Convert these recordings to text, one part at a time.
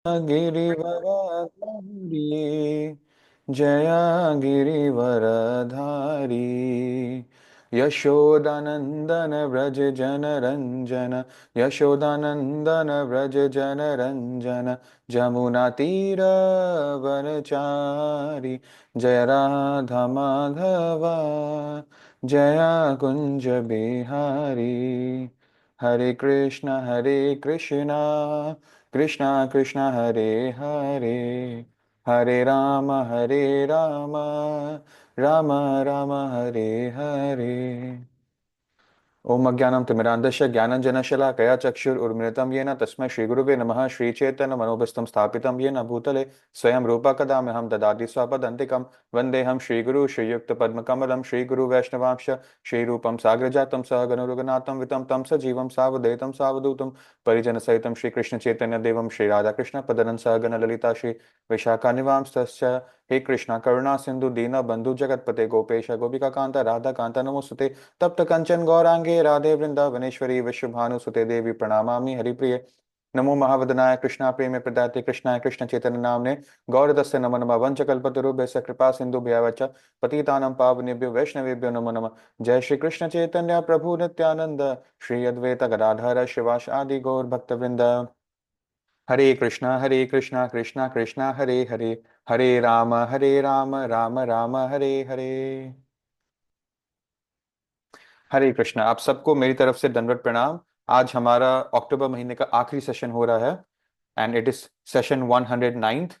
गिरिवरधारी जय गिरिवरधारी यशोदानंदन व्रज जन रंजन यशोदानंदन व्रज जन रंजन जमुना तीर वनचारी जय राधा माधवा जय कुंज बिहारी हरे कृष्ण कृष्णा कृष्णा हरे हरे हरे राम राम राम हरे हरे। ओम अज्ञानं तिमिरान्धस्य ज्ञानञ्जनशलाकया चक्षुरुन्मिलितं येन तस्मै श्रीगुरुवे नमः। श्रीचैतन्यमनोभीष्टं स्थापितं येन भूतले स्वयं रूपा कदा मह्यं ददाति स्वपदान्तिकं वन्देऽहं श्रीगुरु श्रीयुक्तपद्मकमलं श्रीगुरुवैष्णवांश श्रीरूपं साग्रजातं सहगण रघुनाथं वितं तं सजीवं सावधैतं सावधूतं परिजनसहितं श्रीकृष्णचैतन्यदेवं श्रीराधाकृष्णपदनं सहगण ललिता श्री विशाखानिवांस्तस्य हे कृष्ण करुणा सिंधु दीन बंधु जगतपते गोपेश गोपिका कांता राधा कांता नमोस्तुते तप्त कंचन गौरांगे राधे वृंदावनेश्वरी विश्वभानुसुते देवी प्रणमामि हरिप्रिय नमो महावदनाय कृष्णा प्रेम प्रदाते कृष्णाय कृष्ण चैतन्य नामने गौरदस्य नमो नमः वंशकल्पतरुभ्यश्च कृपा सिंधु भ्यवच पतितानां पावनेभ्यो वैष्णवेभ्यो नमो नमः। जय श्री कृष्ण चैतन्य प्रभु नित्यानंद श्री अद्वैत गदाधर शिवाश आदि गौर भक्तवृंद। हरे कृष्णा कृष्णा कृष्णा हरे हरे हरे राम राम राम हरे हरे। हरे कृष्णा, आप सबको मेरी तरफ से दंडवत प्रणाम। आज हमारा अक्टूबर महीने का आखिरी सेशन हो रहा है and it is session 109th।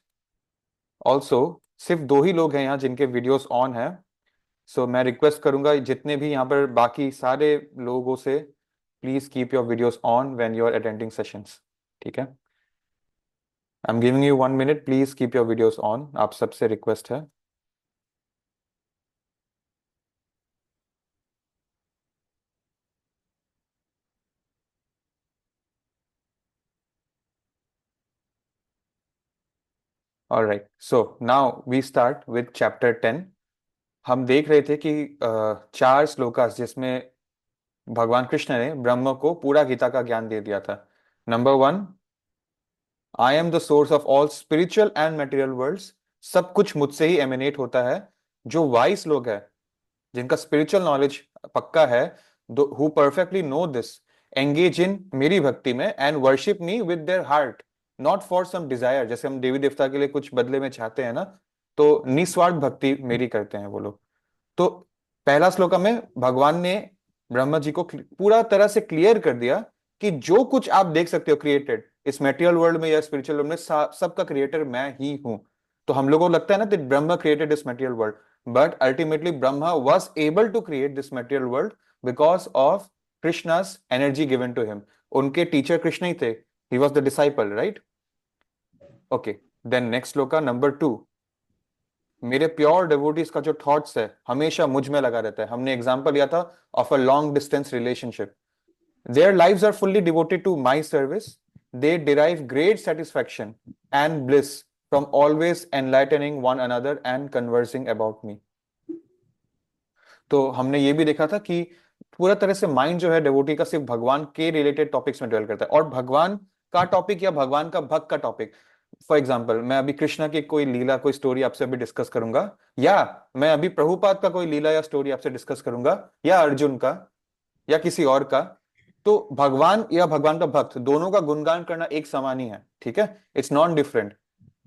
Also सिर्फ दो ही लोग हैं यहाँ जिनके वीडियोस ऑन है। सो मैं रिक्वेस्ट करूंगा जितने भी यहाँ पर बाकी सारे लोगों से, please keep your videos on when you are attending sessions. ठीक है, I am giving you 1 minute, please keep your videos on, आप सबसे रिक्वेस्ट है। Alright, so now we start with chapter 10। हम देख रहे थे कि चार श्लोकास जिसमें भगवान कृष्ण ने ब्रह्म को पूरा गीता का ज्ञान दे दिया था। Number 1, I am the source of all spiritual and material worlds. सब कुछ मुझसे ही एमिनेट होता है। जो वाइस लोग हैं, जिनका स्पिरिचुअल नॉलेज पक्का है, who perfectly know this, engage in मेरी भक्ति में and worship me with their heart, not for some desire. जैसे हम देवी देवता के लिए कुछ बदले में चाहते हैं ना, तो निस्वार्थ भक्ति मेरी करते हैं वो लोग। तो पहला श्लोक में भगवान ने ब्रह्मा जी को पूरा तरह से क्लियर कर दिया कि जो कुछ आप देख सकते हो क्रिएटेड इस मेटेरियल वर्ल्ड में या स्पिरिचुअल वर्ल्ड में, सबका क्रिएटर मैं ही हूं। तो हम लोगों को लगता है ना that Brahma created this material world, but ultimately Brahma was able to create this material world because of Krishna's energy given to him. उनके टीचर कृष्ण ही थे, he was the disciple, right. Okay, then next shloka number 2। मेरे प्योर डिवोटीज का जो thoughts है हमेशा मुझ में लगा रहता है। हमने एग्जांपल लिया था of a long distance relationship. Their lives are fully devoted to my service. They derive great satisfaction and bliss from always enlightening one another and conversing about me. तो हमने ये भी देखा था कि पूरा तरह से माइंड जो है डिवोटी का सिर्फ भगवान के रिलेटेड टॉपिक्स में ड्वेल करता है, और भगवान का टॉपिक या भगवान का भक्त का टॉपिक। फॉर एग्जाम्पल, मैं अभी कृष्णा की कोई लीला कोई स्टोरी आपसे अभी डिस्कस करूंगा, या मैं अभी प्रभुपाद का कोई लीला या स्टोरी आपसे डिस्कस करूंगा, या अर्जुन का, या किसी और का। तो भगवान या भगवान का भक्त दोनों का गुणगान करना एक समान ही है, ठीक है, इट्स नॉन डिफरेंट।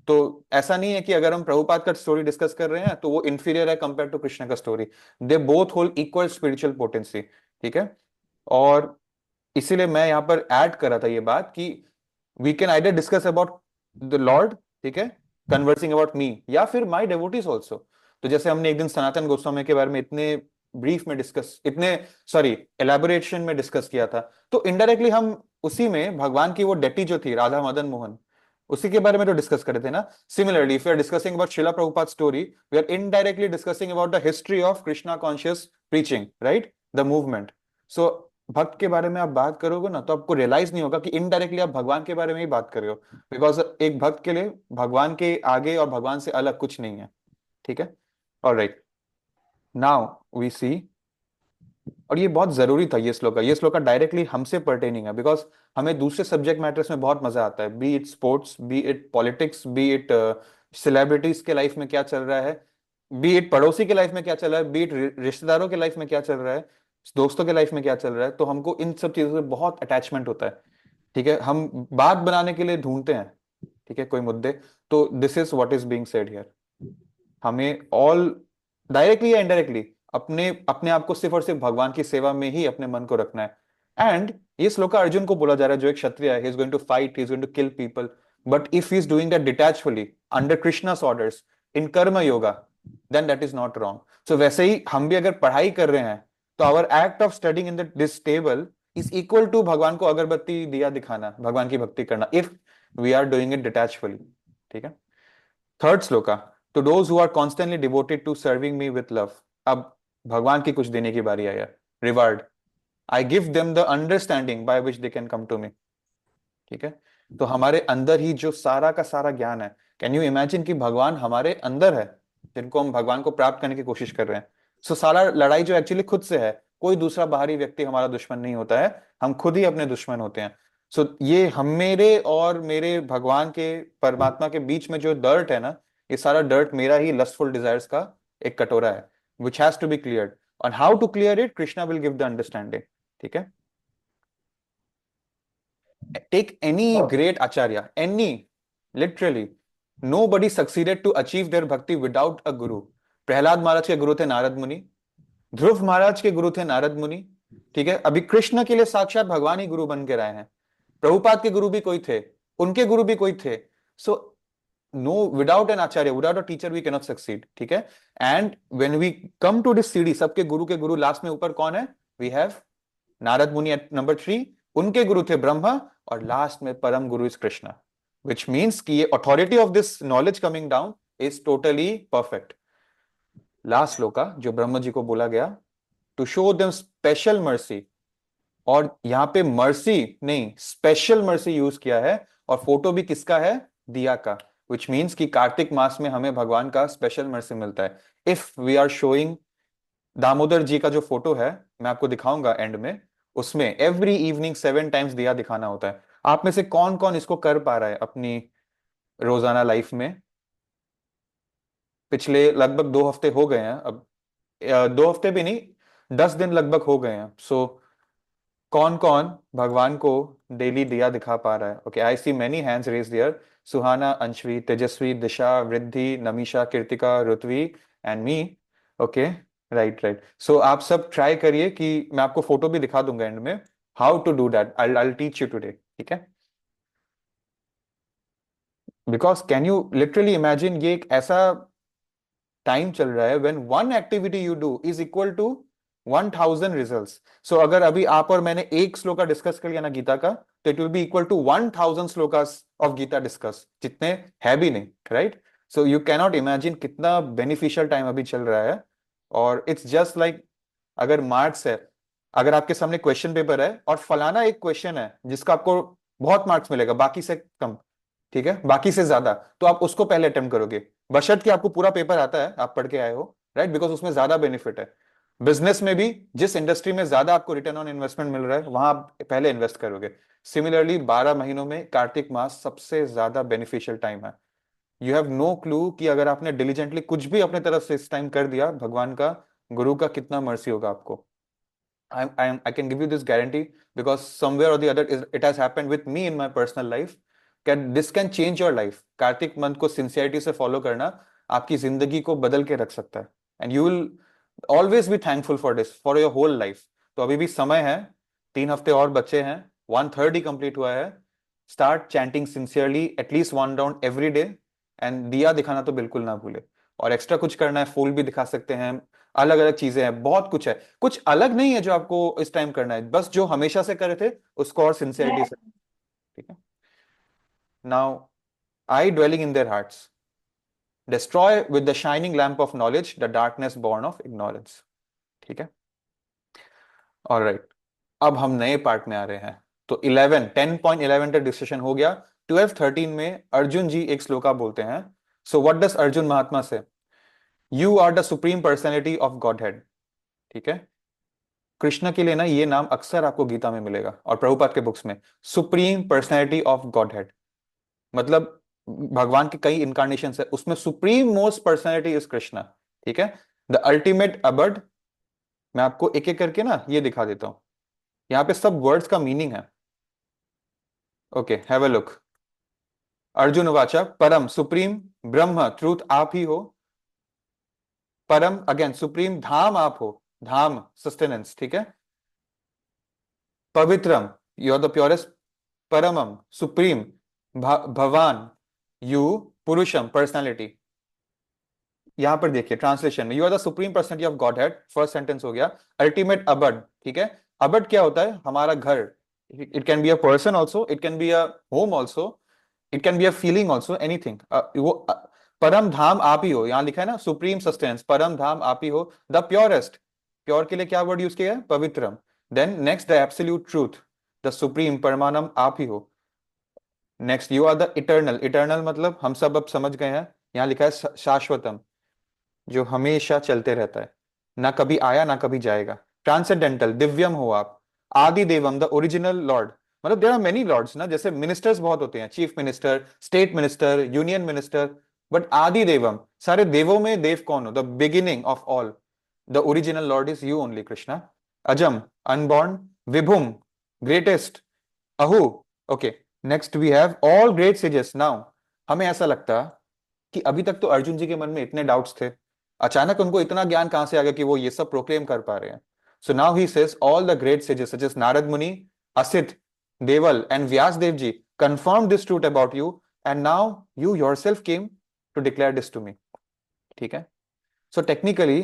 तो ऐसा नहीं है कि अगर हम प्रभुपाद का स्टोरी डिस्कस कर रहे हैं तो वो इंफीरियर है कंपेयर टू कृष्ण का story. They both hold equal spiritual potency, ठीक है। और इसीलिए मैं यहां पर ऐड कर रहा था ये बात कि we can either discuss about the Lord, ठीक है, कन्वर्सिंग अबाउट मी, या फिर माई डेवोटीज ऑल्सो। तो जैसे हमने एक दिन सनातन गोस्वामी के बारे में इतने ब्रीफ में डिस्कस, इतने सॉरी एलैबोरेशन में डिस्कस किया था, तो इनडायरेक्टली हम उसी में भगवान की वो डेटी जो थी राधा मदन मोहन, उसी के बारे में तो डिस्कस करे थे ना। Similarly if we are discussing about Srila Prabhupada story, we are indirectly discussing about the history of Krishna conscious preaching, right, the movement. So भक्त के बारे में आप बात करोगे ना, तो आपको रियलाइज नहीं होगा कि इनडायरेक्टली आप भगवान के बारे में ही बात कर रहे हो, बिकॉज एक भक्त के लिए भगवान के आगे और भगवान से अलग कुछ नहीं है, ठीक है। ऑलराइट, नाउ वी सी और ये बहुत जरूरी था ये श्लोका डायरेक्टली हमसे पर्टेनिंग है, बिकॉज हमें दूसरे सब्जेक्ट मैटर्स में बहुत मजा आता है, B it sports, B it politics, B it celebrities के लाइफ में क्या चल रहा है, बी इट पड़ोसी के लाइफ में क्या चल रहा है, बी इट रिश्तेदारों के लाइफ में क्या चल रहा है, दोस्तों के लाइफ में क्या चल रहा है, तो हमको इन सब चीजों से बहुत अटैचमेंट होता है। ठीक है, हम बात बनाने के लिए ढूंढते हैं, ठीक है, कोई मुद्दे। तो this is what is being said here. हमें ऑल, डायरेक्टली या इनडायरेक्टली, अपने अपने आप को सिर्फ और सिर्फ भगवान की सेवा में ही अपने मन को रखना है। एंड ये श्लोका अर्जुन को बोला जा रहा है, जो एक क्षत्रिय है, he is going to fight, he is going to kill people, but if he is doing that detachfully under Krishna's orders in karma yoga, then that is not wrong. So वैसे ही हम भी अगर पढ़ाई कर रहे हैं, तो our act of studying in this table is equal to भगवान को अगरबत्ती दिया दिखाना, भगवान की भक्ति करना, if we are doing it detachfully. ठीक है। Third shloka, to those who are constantly devoted to serving me with love. अब भगवान की कुछ देने की बारी आई है, reward. I give them the understanding by which they can come to me. ठीक है। तो हमारे अंदर ही जो सारा का सारा ज्ञान है, कैन यू इमेजिन कि भगवान हमारे अंदर है, जिनको हम भगवान को प्राप्त करने की कोशिश कर रहे हैं। सो सारा लड़ाई जो एक्चुअली खुद से है, कोई दूसरा बाहरी व्यक्ति हमारा दुश्मन नहीं होता है, हम खुद ही अपने दुश्मन होते हैं। सो ये हम, मेरे और मेरे भगवान के, परमात्मा के बीच में जो डर्ट है ना, ये सारा डर्ट मेरा ही लस्टफुल डिजायर्स का एक कटोरा है, which has to be cleared. और how to clear it, Krishna will give the understanding. ठीक है। Take any great acharya, any, literally, nobody succeeded to achieve their bhakti without a guru. Prahlad महाराज के गुरु थे नारद मुनि, ध्रुव महाराज के गुरु थे नारद मुनि। ठीक है, अभी कृष्ण के लिए साक्षात भगवान ही गुरु बन के रहे हैं। प्रभुपाद के गुरु भी कोई थे, उनके गुरु भी कोई थे। So no, without an acharya, without a teacher we cannot succeed. ठीक है। And when we come to this seedhi, सबके गुरु के गुरु लास्ट में ऊपर कौन है? वी हैव नारद मुनि एट नंबर 3, उनके गुरु थे ब्रह्मा, और लास्ट में परम गुरु इज कृष्ण, विच मीन्स कि ये authority of this knowledge coming down is totally perfect. Last shloka जो ब्रह्मा जी को बोला गया, to show them special mercy, और यहां पे मर्सी नहीं, स्पेशल मर्सी यूज किया है, और फोटो भी किसका है? दिया का, विच मीन्स कि कार्तिक मास में हमें भगवान का स्पेशल मर्सी मिलता है। If we are showing Damodar ji का जो फोटो है, मैं आपको दिखाऊंगा एंड में, उसमें एवरी इवनिंग 7 टाइम्स दिया दिखाना होता है। आप में से कौन कौन इसको कर पा रहा है अपनी रोजाना लाइफ में? पिछले लगभग 2 हफ्ते हो गए हैं अब, 2 हफ्ते भी नहीं, 10 दिन लगभग हो गए हैं। सो कौन कौन भगवान को डेली दिया दिखा पा रहा है? Okay, I see many hands raise there. Suhana, Anshvi, Tejasvi, Disha, Vriddhi, Namisha, Kirtika, Rutvi and me. Okay, right right. So आप सब ट्राई करिए, कि मैं आपको फोटो भी दिखा दूंगा एंड में, how to do that, I teach you today. ठीक है। Because can you literally imagine, ये एक ऐसा टाइम चल रहा है when one activity you do is equal to 1000 results. So अगर अभी आप और मैंने एक श्लोका डिस्कस कर लिया ना गीता का, तो it will be equal to 1000 shlokas of Gita discuss, जितने है भी नहीं, right? So you cannot imagine कितना बेनिफिशियल टाइम अभी चल रहा है। और इट्स जस्ट लाइक, अगर मार्क्स है, अगर आपके सामने क्वेश्चन पेपर है और फलाना एक क्वेश्चन है जिसका आपको बहुत मार्क्स मिलेगा, बाकी से कम, ठीक है, बाकी से ज्यादा, तो आप उसको पहले अटेम्प्ट करोगे, बशर्ते कि आपको पूरा पेपर आता है, आप पढ़ के आए हो, राइट? बिकॉज उसमें ज्यादा बेनिफिट है। बिजनेस में भी जिस इंडस्ट्री में ज्यादा आपको रिटर्न ऑन इन्वेस्टमेंट मिल रहा है, वहां आप पहले इन्वेस्ट करोगे। सिमिलरली 12 महीनों में कार्तिक मास सबसे ज्यादा बेनिफिशियल टाइम है। यू हैव नो क्लू कि अगर आपने डिलीजेंटली कुछ भी अपने तरफ से इस टाइम कर दिया, भगवान का, गुरु का कितना मर्सी होगा आपको। I can give you this guarantee, because somewhere or the other it has happened with me in my personal life. This can change your life. Kartik month को सिंसियरिटी से फॉलो करना आपकी जिंदगी को बदल के रख सकता है, and you will always be thankful for this for your whole life. तो अभी भी समय है, 3 हफ्ते और बचे हैं, 1/3 ही कंप्लीट हुआ है। Start chanting sincerely at least 1 round every day, and दिया दिखाना तो बिल्कुल ना भूले। और एक्स्ट्रा कुछ करना है, फूल भी दिखा सकते हैं, अलग अलग चीजें हैं, बहुत कुछ है, कुछ अलग नहीं है जो आपको इस टाइम करना है, बस जो हमेशा से करे थे उसको और सिंसियरिटी से। ठीक है। Now, I dwelling in their hearts, destroy with the shining lamp of knowledge the darkness born of ignorance. ठीक है। ऑलराइट, अब हम नए पार्ट में आ रहे हैं। तो 10.11 तक डिस्कशन हो गया। 12-13 में अर्जुन जी एक श्लोका बोलते हैं। So what does Arjun Mahatma से? You are the supreme personality of godhead. ठीक है। कृष्ण के लिए ना ये नाम अक्सर आपको गीता में मिलेगा और प्रभुपाद के बुक्स में, supreme personality of God head. मतलब भगवान के कई इनकारनेशन है, उसमें supreme most personality is Krishna. ठीक है, द अल्टीमेट अबड। मैं आपको एक एक करके ना ये दिखा देता हूं, यहाँ पे सब वर्ड्स का मीनिंग है। Okay, have a look. Arjun उवाचा परम सुप्रीम ब्रह्म ट्रूथ आप ही हो। परम अगेन सुप्रीम, धाम आप हो, धाम सस्टेनेंस, ठीक है। पवित्रम, यू आर द प्योरेस्ट। परमम सुप्रीम, भवान यू, पुरुषम पर्सनालिटी। यहां पर देखिए ट्रांसलेशन में, you are the supreme personality of Godhead, first sentence हो गया। अल्टीमेट अबड, ठीक है। अबड क्या होता है? हमारा घर। It can be a person also, it can be a home also, it can be a feeling also, anything. परम धाम आप ही हो, यहां लिखा है ना सुप्रीम सस्टेंस, परम धाम आप ही हो। द प्योरेस्ट, प्योर के लिए क्या वर्ड यूज किया है? पवित्रम। Then next the absolute truth, the supreme परमानम आप ही हो। Next you are the eternal, eternal मतलब हम सब अब समझ गए हैं, यहाँ लिखा है शाश्वतम, जो हमेशा चलते रहता है, ना कभी आया ना कभी जाएगा। ट्रांसेंडेंटल, दिव्यम हो आप। आदि देवम, द ओरिजिनल लॉर्ड। मतलब देयर आर मेनी लॉर्ड्स ना, जैसे मिनिस्टर्स बहुत होते हैं, chief minister, state minister, union minister, but आदि देवम, सारे देवों में देव कौन हो? The beginning of all, the original lord is you only Krishna. अजम, अनबॉर्न। विभुम, ग्रेटेस्ट। अहु, okay. Next we have all great sages. Now हमें ऐसा लगता कि अभी तक तो अर्जुन जी के मन में इतने डाउट्स थे, अचानक उनको इतना ज्ञान कहां से आ गया कि वो ये सब प्रोक्लेम कर पा रहे हैं। So now he says all the great sages such as Narad Muni, Asit, Deval and Vyas Dev ji confirmed this truth about you, and now you yourself came to declare this to me। ठीक है, सो टेक्निकली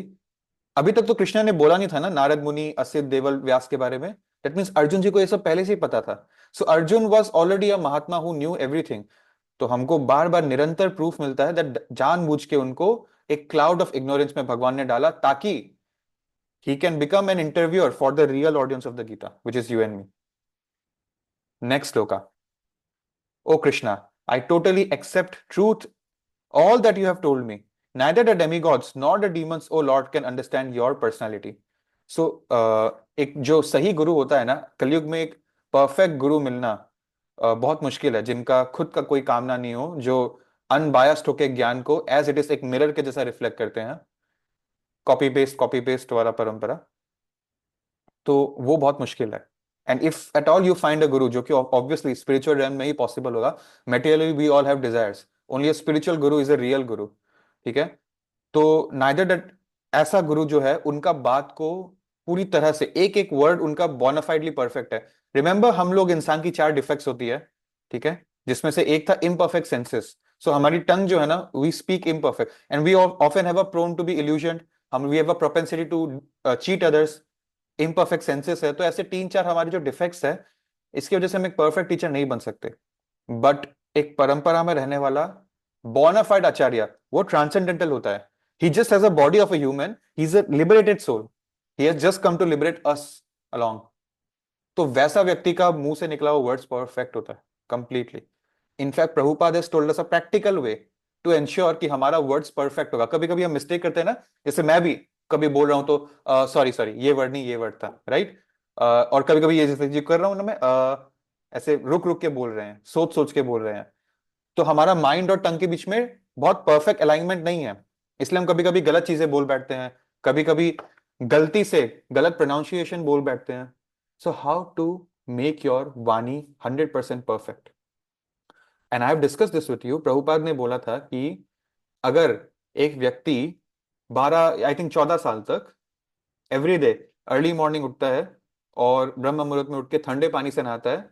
अभी तक तो कृष्णा ने बोला नहीं था ना नारद मुनि, असित, देवल, व्यास के बारे में। दैट मीन्स अर्जुन जी को ये सब पहले से ही पता था। So Arjun was already a mahatma who knew everything. तो हमको बार बार निरंतर प्रूफ मिलता है दैट जानबूझ के उनको एक क्लाउड ऑफ इग्नोरेंस में भगवान ने डाला, ताकि he can become an interviewer for the real audience of the Gita, which is you and me. Next shloka. Oh Krishna, I totally accept truth all that you have told me. Neither the demigods nor the demons, O Lord, can understand your personality. So, एक जो सही गुरु होता है ना, कलयुग में एक perfect गुरु मिलना बहुत मुश्किल है, जिनका खुद का कोई कामना नहीं हो, जो अनबायस्ड होके ज्ञान को एज इट इज एक मिरर के जैसा रिफ्लेक्ट करते हैं। कॉपी पेस्ट वाला परंपरा, तो वो बहुत मुश्किल है। And if at all you find a guru, जो कि ऑब्वियसली स्पिरिचुअल रेल्म में ही पॉसिबल होगा, materially we all have desires, only a spiritual guru is a real guru. ठीक है, तो नाइदर दैट, ऐसा गुरु जो है उनका बात को पूरी तरह से एक एक वर्ड उनका बोनाफाइडली परफेक्ट है। रिमेंबर, हम लोग इंसान की चार डिफेक्ट्स होती है, ठीक है, जिसमें से एक था इम्परफेक्ट सेंसेस। सो हमारी टंग जो है ना, we speak imperfect and we often have a prone to be illusion. हम we have a propensity to cheat others. Imperfect senses है, तो ऐसे तीन चार हमारे जो डिफेक्ट्स है, इसकी वजह से हम एक परफेक्ट टीचर नहीं बन सकते। बट एक परंपरा में रहने वाला बोनाफाइड आचार्य, वो ट्रांसेंडेंटल होता है। He just has a body of a human, he is a liberated soul, he has just come to liberate us along. तो वैसा व्यक्ति का मुंह से निकला हुआ वर्ड्स परफेक्ट होता है completely. In fact Prabhupada has told us a practical way to ensure कि हमारा वर्ड्स परफेक्ट होगा। कभी कभी हम मिस्टेक करते हैं ना, जैसे मैं भी कभी बोल रहा हूं तो सॉरी सॉरी, ये वर्ड नहीं ये वर्ड था, राइट। और कभी कभी ये जैसे जो कर रहा हूं ना मैं, ऐसे रुक रुक के बोल रहे हैं, सोच सोच के बोल रहे हैं। तो हमारा माइंड और टंग के बीच में बहुत परफेक्ट अलाइनमेंट नहीं है, इसलिए हम कभी कभी गलत चीजें बोल बैठते हैं, कभी कभी गलती से गलत प्रोनाउंसिएशन बोल बैठते हैं। So how to make your vani 100% perfect? And I have discuss this with you. Prabhupada ने बोला था कि अगर एक व्यक्ति 12 आई थिंक 14 साल तक एवरी डे अर्ली मॉर्निंग उठता है और ब्रह्म मुहूर्त में उठ के ठंडे पानी से नहाता है,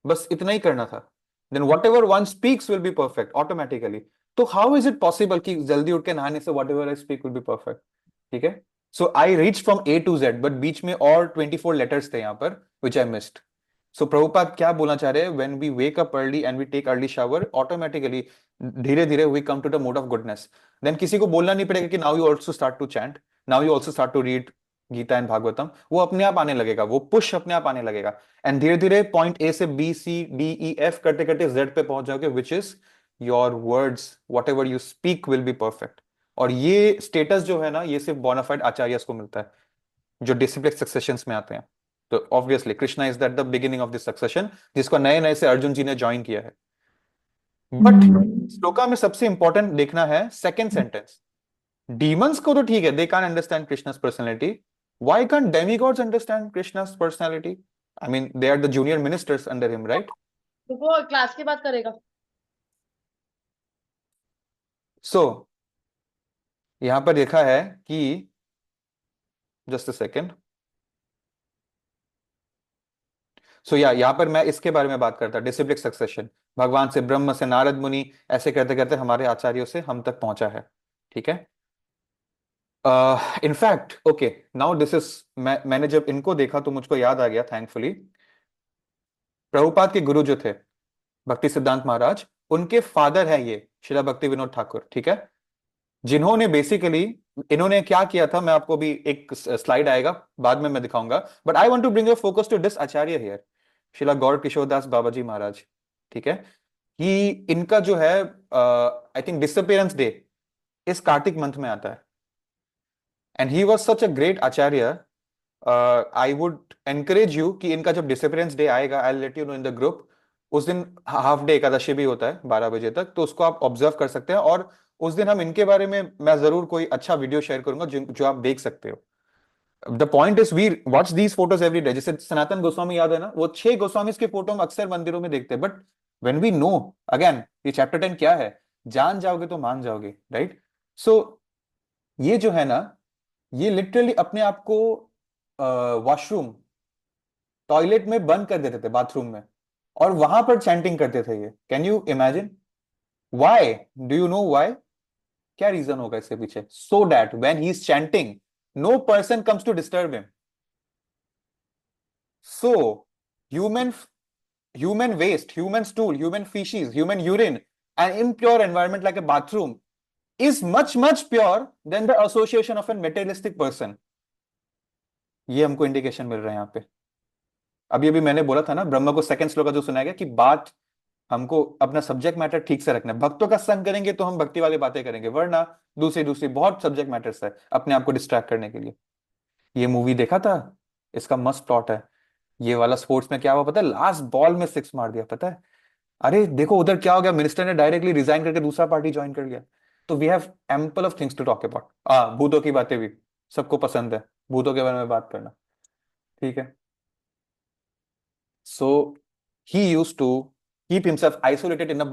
बस इतना ही करना था, then whatever one speaks will be perfect automatically. तो हाउ इज इट पॉसिबल कि जल्दी उठ के नहाने से whatever I speak will be perfect? ठीक है, so I reach from A to Z, but बीच में और 24 लेटर्स थे यहाँ पर विच आई मिस्ड। सो प्रभुपाद क्या बोलना चाह रहे हैं? When we wake up early and we take early shower, automatically धीरे धीरे we come to the mode of goodness. Then किसी को बोलना नहीं पड़ेगा कि now you also start to chant, now you also start to read Gita and Bhagavatam. वो अपने आप आने लगेगा, वो पुश अपने आप आने लगेगा। एंड धीरे धीरे पॉइंट ए से B C D E F करते करते Z पे पहुंच जाओगे, which is your words, what ever you speak will be perfect. और ये स्टेटस जो है ना, ये सिर्फ बोनाफाइड आचार्य को मिलता है। जो डिसिप्लिक सक्सेशंस में आते हैं। तो obviously Krishna is that the beginning of this succession, जिसको नए नए से अर्जुन जी ने ज्वाइन किया है। बट श्लोका में सबसे इंपॉर्टेंट देखना है सेकेंड सेंटेंस। डीमंस को तो ठीक है, they can understand Krishna's personality, why can demigods understand Krishna's personality? I mean they are the junior ministers under him, right? तो वो क्लास की बात करेगा। सो यहां पर देखा है कि, जस्ट अ सेकेंड, सो या यहां पर मैं इसके बारे में बात करता, डिसिप्लिक सक्सेशन, भगवान से ब्रह्म से नारद मुनि, ऐसे करते करते हमारे आचार्यों से हम तक पहुंचा है। ठीक है। In fact okay, now this is, मैंने जब इनको देखा तो मुझको याद आ गया थैंकफुली, प्रभुपाद के गुरु जो थे भक्ति सिद्धांत महाराज, उनके फादर है ये श्रीला भक्ति विनोद ठाकुर। ठीक है। जिन्होंने बेसिकली, इन्होंने क्या किया था, मैं आपको भी एक स्लाइड आएगा बाद में मैं दिखाऊंगा, but I want to bring your focus to this acharya here, Srila Gaur Kishor Das Baba ji Maharaj. ठीक है। कि इनका जो है आई थिंक डिसअपियरेंस डे इस कार्तिक मंथ में आता है, and he was such a great Acharya. I would encourage you कि इनका जब डिसअपियरेंस डे आएगा, I let you no in the group, उस दिन हाफ डे एकादशी भी होता है 12 बजे तक, तो उसको आप ऑब्जर्व कर सकते हैं, और उस दिन हम इनके बारे में, मैं जरूर कोई अच्छा वीडियो शेयर करूंगा जो आप देख सकते हो। The point is we watch these photos every day. जैसे सनातन गोस्वामी याद है ना, वो 6 गोस्वामी की फोटो हम अक्सर मंदिरों में देखते हैं, but when we know, again ये चैप्टर 10 क्या है, जान जाओगे तो मान जाओगे, राइट? सो ये जो है ना, ये लिटरली अपने आप को वॉशरूम, टॉयलेट में बंद कर देते थे, बाथरूम में, और वहां पर चैंटिंग करते थे। ये can you imagine? Why? Do you know why? क्या रीजन होगा इसके पीछे? So that when he is chanting, no person comes to disturb him. So human human waste, human stool, human feces, human urine, an impure environment like a bathroom is much much pure than the association of a materialistic person. ये हमको indication मिल रहा है यहाँ पे। अभी अभी मैंने बोला था ना, ब्रह्मा को सेकंड श्लोक का जो सुनाया गया कि बात, हमको अपना सब्जेक्ट मैटर ठीक से रखना है। भक्तों का संग करेंगे तो हम भक्ति वाली बातें करेंगे, वरना दूसरी दूसरी बहुत सब्जेक्ट मैटर्स है अपने आप को डिस्ट्रैक्ट करने के लिए। ये मूवी देखा था, इसका मस्त प्लॉट है। ये वाला स्पोर्ट्स में क्या हुआ पता है? लास्ट बॉल में 6 मार दिया, पता है? अरे देखो उधर क्या हो गया, मिनिस्टर ने डायरेक्टली रिजाइन करके दूसरा पार्टी ज्वाइन कर लिया। तो we have ample of things to talk about. भूतों की बातें भी सबको पसंद है, भूतों के बारे में बात करना। ठीक है। So he used to keep himself isolated in a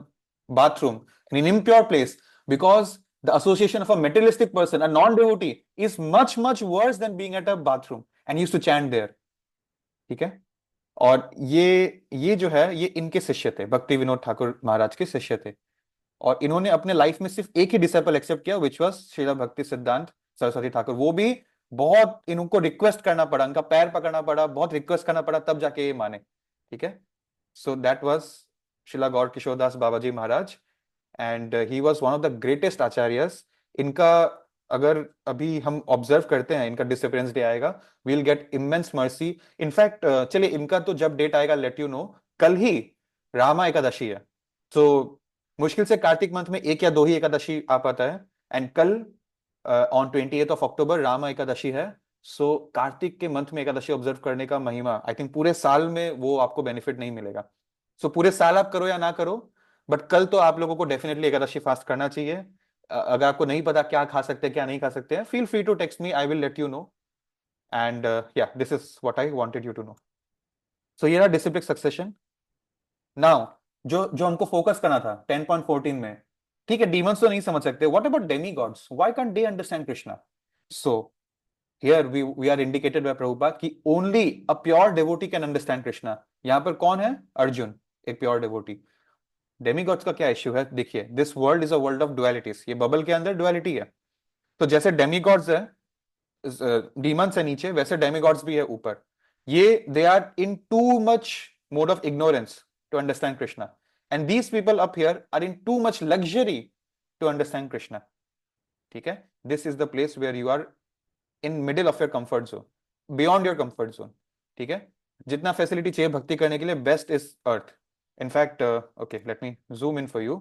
bathroom, in an impure place, because the association of a materialistic person, a non-devotee, is much much worse than being at a bathroom, and he used to chant there. ठीक है। और ये जो है, ये इनके शिष्य थे, भक्ति विनोद ठाकुर महाराज के शिष्य थे। और इन्होंने अपने लाइफ में सिर्फ एक ही डिसेबल एक्सेप्ट किया, विच वॉज श्रीला भक्ति सिद्धांत सरस्वती ठाकुर। वो भी बहुत इनको रिक्वेस्ट करना पड़ा, उनका पैर पकड़ना पड़ा, बहुत रिक्वेस्ट करना पड़ा, तब जाके ये माने। ठीक है। So that was Srila Gaur Kishordas Baba ji Maharaj, and he was one of the greatest acharyas. इनका अगर अभी हम ऑब्जर्व करते हैं, इनका डिसअपियरेंस डे आएगा, we will get immense mercy. In fact चलिए, इनका तो जब डेट आएगा लेट यू नो। कल ही रामा एकादशी है, तो मुश्किल से कार्तिक मंथ में एक या दो ही एकादशी आ पाता है, एंड कल ऑन 28 अक्टूबर रामा एकादशी है। सो कार्तिक के मंथ में एकादशी ऑब्जर्व करने का महिमा, आई थिंक पूरे साल में वो आपको बेनिफिट नहीं मिलेगा। सो पूरे साल आप करो या ना करो, बट कल तो आप लोगों को डेफिनेटली एकादशी फास्ट करना चाहिए। अगर आपको नहीं पता क्या खा सकते हैं क्या नहीं खा सकते हैं, feel free to text me, I will let you know. And yeah this is what I wanted you to know. So ये रहा डिसिप्लिक सक्सेशन। नाउ जो जो हमको फोकस करना था 10.14 में, ठीक है, डीमंस तो नहीं समझ सकते, what about demigods, why can't they understand Krishna? So here we are indicated by Prabhupada कि only a pure devotee can understand Krishna. यहां पर कौन है? अर्जुन, एक प्योर डिवोटी। डेमीगॉड्स का क्या इश्यू है? देखिए, this world is a world of dualities, ये बबल के अंदर डुअलिटी है। तो जैसे डेमीगॉड्स है, डीमंस है नीचे, वैसे डेमीगॉड्स भी है ऊपर। ये they are in too much mode of ignorance to understand Krishna, and these people up here are in too much luxury to understand Krishna. ठीक है। This is the place where you are in middle of your comfort zone, beyond your comfort zone. ठीक है। जितना facility चाहिए भक्ति करने के लिए, best is earth. In fact okay, let me zoom in for you.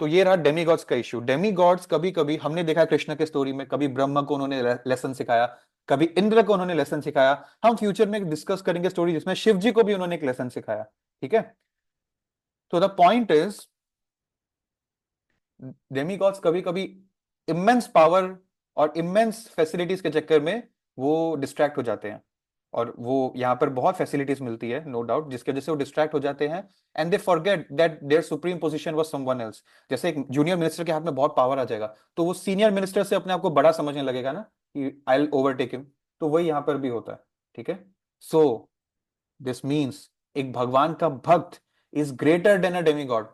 तो ये रहा डेमीगॉड्स का इश्यू। डेमीगॉड्स कभी कभी हमने देखा कृष्ण के स्टोरी में, कभी ब्रह्मा को उन्होंने लेसन सिखाया, कभी इंद्र को उन्होंने लेसन सिखाया। हम फ्यूचर में डिस्कस करेंगे स्टोरी जिसमें शिव जी को भी उन्होंने एक लेसन सिखाया। ठीक है, तो द पॉइंट इज डेमीगॉड्स कभी कभी इमेंस पावर और इमेंस फैसिलिटीज के चक्कर में वो डिस्ट्रैक्ट हो जाते हैं, और वो यहाँ पर बहुत फैसिलिटीज मिलती है नो डाउट, जिसकी वजह से वो डिस्ट्रैक्ट हो जाते हैं and they forget that their supreme position was someone else. जैसे एक जूनियर मिनिस्टर के हाथ में बहुत पावर आ जाएगा तो वो सीनियर मिनिस्टर से अपने आप को बड़ा समझने लगेगा ना, कि आई विल ओवरटेक हिम। तो वही यहाँ पर भी होता है। ठीक है, सो दिस मीन्स एक भगवान का भक्त is greater than a demigod.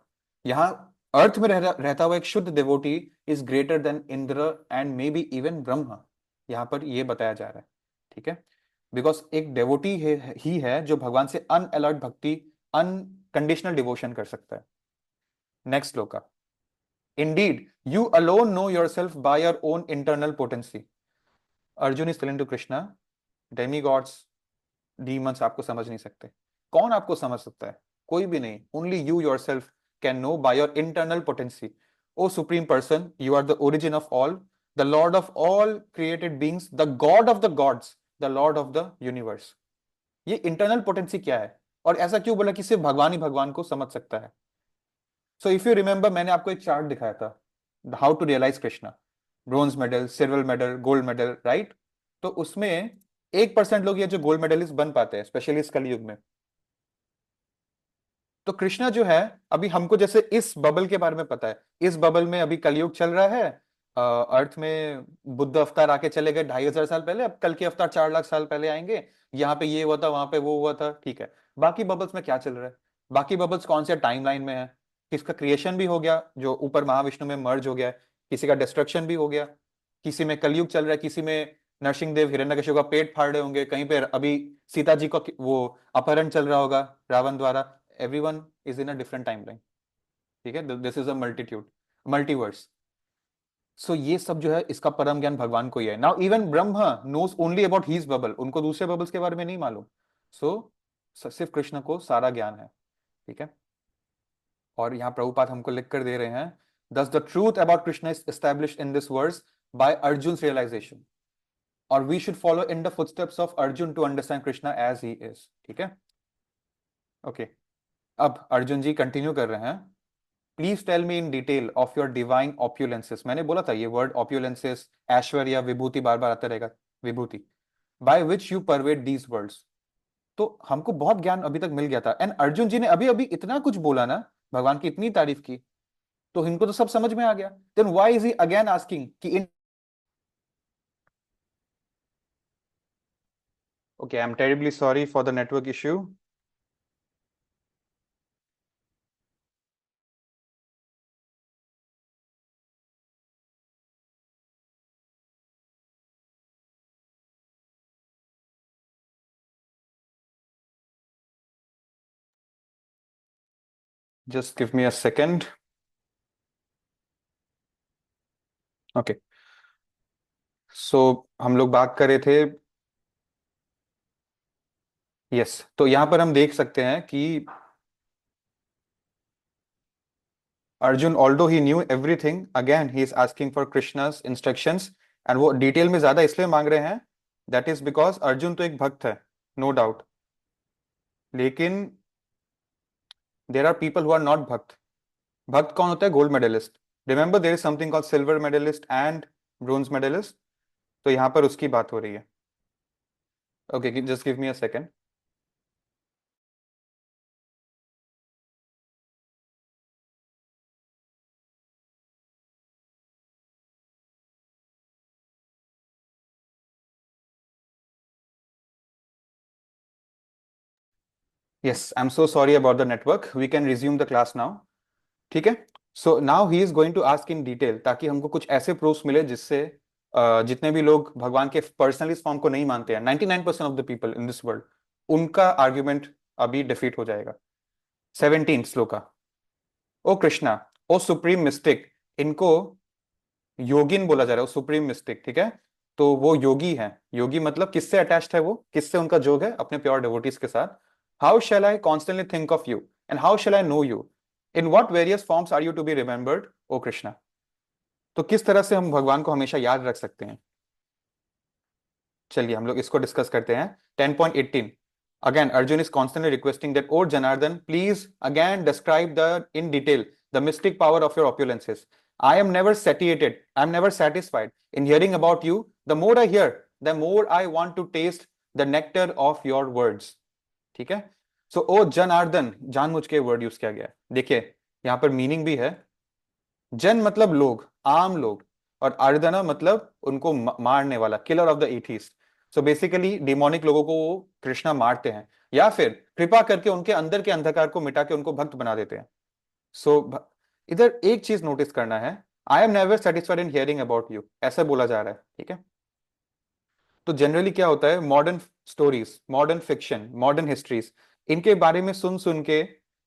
यहां अर्थ में रहता हुआ एक शुद्ध devotee is greater than Indra and may be even Brahma, यहां पर यह बताया जा रहा है। ठीक है, बिकॉज एक डेवोटी ही है जो भगवान से अनअलर्ट भक्ति, अनकंडीशनल डिवोशन कर सकता है। Next shloka, indeed you alone know yourself by your own internal potency. Arjun is telling to Krishna, demigods, demons आपको समझ नहीं सकते। कौन आपको समझ सकता है? कोई भी नहीं। Only you yourself can know by your internal potency. O supreme person, you are the origin of all, the lord of all created beings, the god of the gods, the lord of the universe. ये internal potency क्या है, और ऐसा क्यों बोला कि सिर्फ भगवान ही भगवान को समझ सकता है? सो इफ यू रिमेंबर, मैंने आपको एक चार्ट दिखाया था, how to realise Krishna, bronze medal, silver medal, gold medal, right? तो उसमें 1% लोग ये जो गोल्ड मेडलिस्ट बन पाते हैं, स्पेशली इस कलयुग में। तो कृष्णा जो है, अभी हमको जैसे इस बबल के बारे में पता है, इस बबल में अभी कलयुग चल रहा है। अर्थ में बुद्ध अवतार आके चले गए 2500 साल पहले, अब कल के अवतार 4 लाख साल पहले आएंगे। यहाँ पे ये हुआ था, वहां पे वो हुआ था। ठीक है, बाकी बबल्स में क्या चल रहा है? बाकी बबल्स कौन से टाइमलाइन में है? किसका क्रिएशन भी हो गया जो ऊपर महाविष्णु में मर्ज हो गया है, किसी का डिस्ट्रक्शन भी हो गया, किसी में कलयुग चल रहा है, किसी में नरसिंहदेव हिरण्यकशिपु का पेट फाड़ रहे होंगे, कहीं पे अभी सीता जी का वो अपहरण चल रहा होगा रावण द्वारा। everyone is in a different timeline। ठीक है, this is a multitude, multiverse. So ये सब जो है इसका परम ज्ञान भगवान को ही है। Now even Brahma knows only about his bubble, उनको दूसरे बबल्स के बारे में नहीं मालूम। सो सिर्फ कृष्ण को सारा ज्ञान है। ठीक है, और यहाँ प्रभुपाद हमको लिख कर दे रहे हैं, thus the truth about Krishna is established in this verse by Arjun's realization, और we should follow in the footsteps of Arjun to understand Krishna as he is। ठीक है, ओके, अब अर्जुन जी कंटिन्यू कर रहे हैं। Please tell me in detail of your divine opulences. मैंने बोला था ये वर्ड ऑप्यूलेंसेस, ऐश्वर्य, विभूति बार बार आता रहेगा, विभूति, by which you pervade these words. तो हमको बहुत ज्ञान अभी तक मिल गया था, एंड अर्जुन जी ने अभी अभी इतना कुछ बोला ना, भगवान की इतनी तारीफ की, तो इनको तो सब समझ में आ गया। Then why is he again asking कि इन, okay, I am terribly sorry for the network issue. Just give me a second. Okay, so हम लोग बात कर रहे थे, यस, तो यहां पर हम देख सकते हैं कि Arjun although he new everything, again he is asking for Krishna's instructions, and वो डिटेल में ज्यादा इसलिए मांग रहे हैं, दैट इज बिकॉज अर्जुन तो एक भक्त है, नो डाउट, लेकिन there are people who are not bhakta. भक्त कौन होता है? Gold medalist. Remember there is something called silver medalist and bronze medalist. तो यहां पर उसकी बात हो रही है। Okay, just give me a second. Yes, I am so sorry about the network, we can resume the class now. ठीक है, so now he is going to ask in detail, ताकि हमको कुछ ऐसे प्रूफ्स मिले जिससे जितने भी लोग भगवान के पर्सनल इस फॉर्म को नहीं मानते हैं, 99% of the people in this world, उनका आर्ग्यूमेंट अभी डिफीट हो जाएगा। 17 श्लोका, ओ कृष्णा, ओ सुप्रीम मिस्टिक, इनको योगिन बोला जा रहा है, सुप्रीम मिस्टिक। ठीक है, तो वो योगी है। योगी मतलब किससे अटैच्ड है? वो किससे उनका जोग है? अपने प्योर डिवोटीज के साथ। How shall I constantly think of you and how shall I know you, in what various forms are you to be remembered O Krishna. तो किस तरह से हम भगवान को हमेशा याद रख सकते हैं? चलिए हम लोग इसको डिस्कस करते हैं। 10.18 again Arjun is constantly requesting that O Janardan please again describe the in detail the mystic power of your opulences. I am never satiated, I am never satisfied in hearing about you. The more I hear, the more I want to taste the nectar of your words. ठीक है। सो ओ जनार्दन, जानबूझ के word use किया गया है। देखिए यहां पर मीनिंग भी है। जन मतलब लोग, आम लोग, और अर्दना मतलब उनको मारने वाला, killer of the atheist. So basically demonic लोगों को वो कृष्णा मारते हैं या फिर कृपा करके उनके अंदर के अंधकार को मिटा के उनको भक्त बना देते हैं। सो इधर एक चीज नोटिस करना है, I am never satisfied in hearing about you, ऐसा बोला जा रहा है। ठीक है। तो जनरली क्या होता है, modern stories, modern fiction, modern histories, इनके बारे में सुन सुन के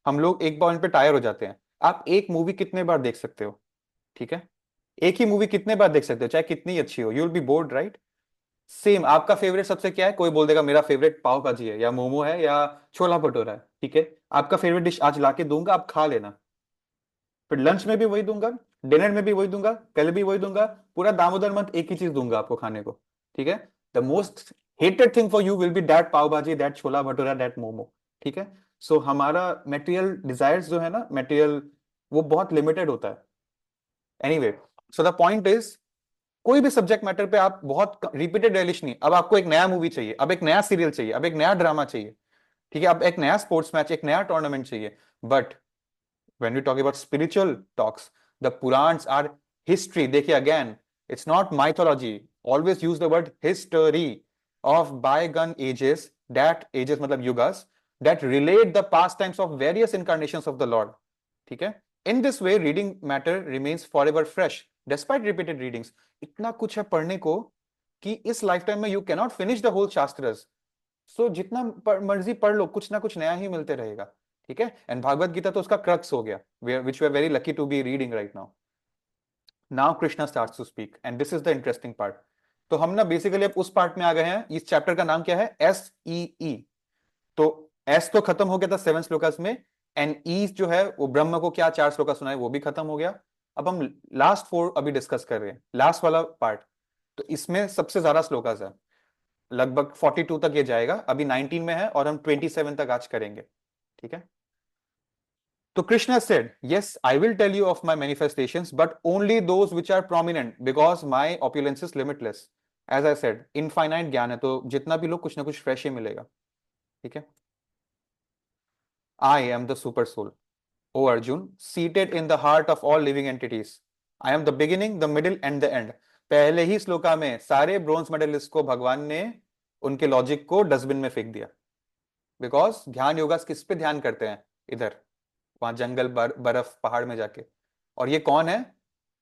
हम लोग एक पॉइंट पे टायर हो जाते हैं। आप एक मूवी कितने बार देख सकते हो? ठीक है। एक ही मूवी कितने बार देख सकते हो, चाहे कितनी अच्छी हो, you will B board, right? Same, आपका फेवरेट सबसे क्या है? कोई बोल देगा मेरा फेवरेट पाव भाजी है या मोमो है या छोला भटूरा है। ठीक है। आपका फेवरेट डिश आज लाके दूंगा, आप खा लेना। फिर लंच में भी वही दूंगा, डिनर में भी वही दूंगा, कल भी वही दूंगा, पूरा दामोदर मंथ एक ही चीज दूंगा आपको खाने को। ठीक है। The most hated thing for you will be that pav bhaji, that chhola bhatura, that momo. ठीक है। सो हमारा मटेरियल डिजायर्स जो है ना, मटेरियल, वो बहुत लिमिटेड होता है। Anyway, so the point is, कोई भी सब्जेक्ट मैटर पे आप बहुत रिपीटेड रेलिश नहीं, अब आपको एक नया मूवी चाहिए, अब एक नया सीरियल चाहिए, अब एक नया ड्रामा चाहिए। ठीक है। अब एक नया स्पोर्ट्स मैच, एक नया टूर्नामेंट चाहिए। But when we talk about spiritual talks, the Purans are history. देखिए again, it's not mythology. Always use the word history of bygone ages, that ages मतलब yugas, that relate the pastimes of various incarnations of the Lord. ठीक है। In this way, reading matter remains forever fresh despite repeated readings. इतना कुछ है पढ़ने को कि इस लाइफटाइम में you cannot finish the whole shastras. सो जितना मर्जी पढ़ लो, कुछ ना कुछ नया ही मिलते रहेगा। ठीक है। एंड भागवत गीता तो उसका क्रक्स हो गया, which we are very lucky to be reading right now. Now Krishna starts to speak and this is the interesting part. तो हम ना बेसिकली अब उस पार्ट में आ गए हैं। इस चैप्टर का नाम क्या है? एस ई ई। तो एस तो खत्म हो गया था 7 श्लोकास में, एंड ई जो है वो ब्रह्म को क्या 4 श्लोका सुनाए, वो भी खत्म हो गया। अब हम लास्ट 4 अभी डिस्कस कर रहे हैं, लास्ट वाला पार्ट। तो इसमें सबसे ज्यादा श्लोकास है, लगभग 42 तक ये जाएगा। अभी 19 में है और हम 27 तक आज करेंगे। ठीक है। तो Krishna said, yes, I will tell you of my manifestations, but only those which are prominent, because my opulence is limitless. As I said, infinite ज्ञान है, तो जितना भी लो कुछ ना कुछ फ्रेश ही मिलेगा। ठीक है। I am the super soul, O Arjun, seated in the heart of all living entities. I am the beginning, the middle and the end. पहले ही श्लोका में सारे ब्रोंज मेडलिस्ट को भगवान ने उनके लॉजिक को डस्टबिन में फेंक दिया। बिकॉज ध्यान योगा किस पे ध्यान करते हैं? इधर, वहां जंगल, बर्फ, पहाड़ में जाके। और ये कौन है?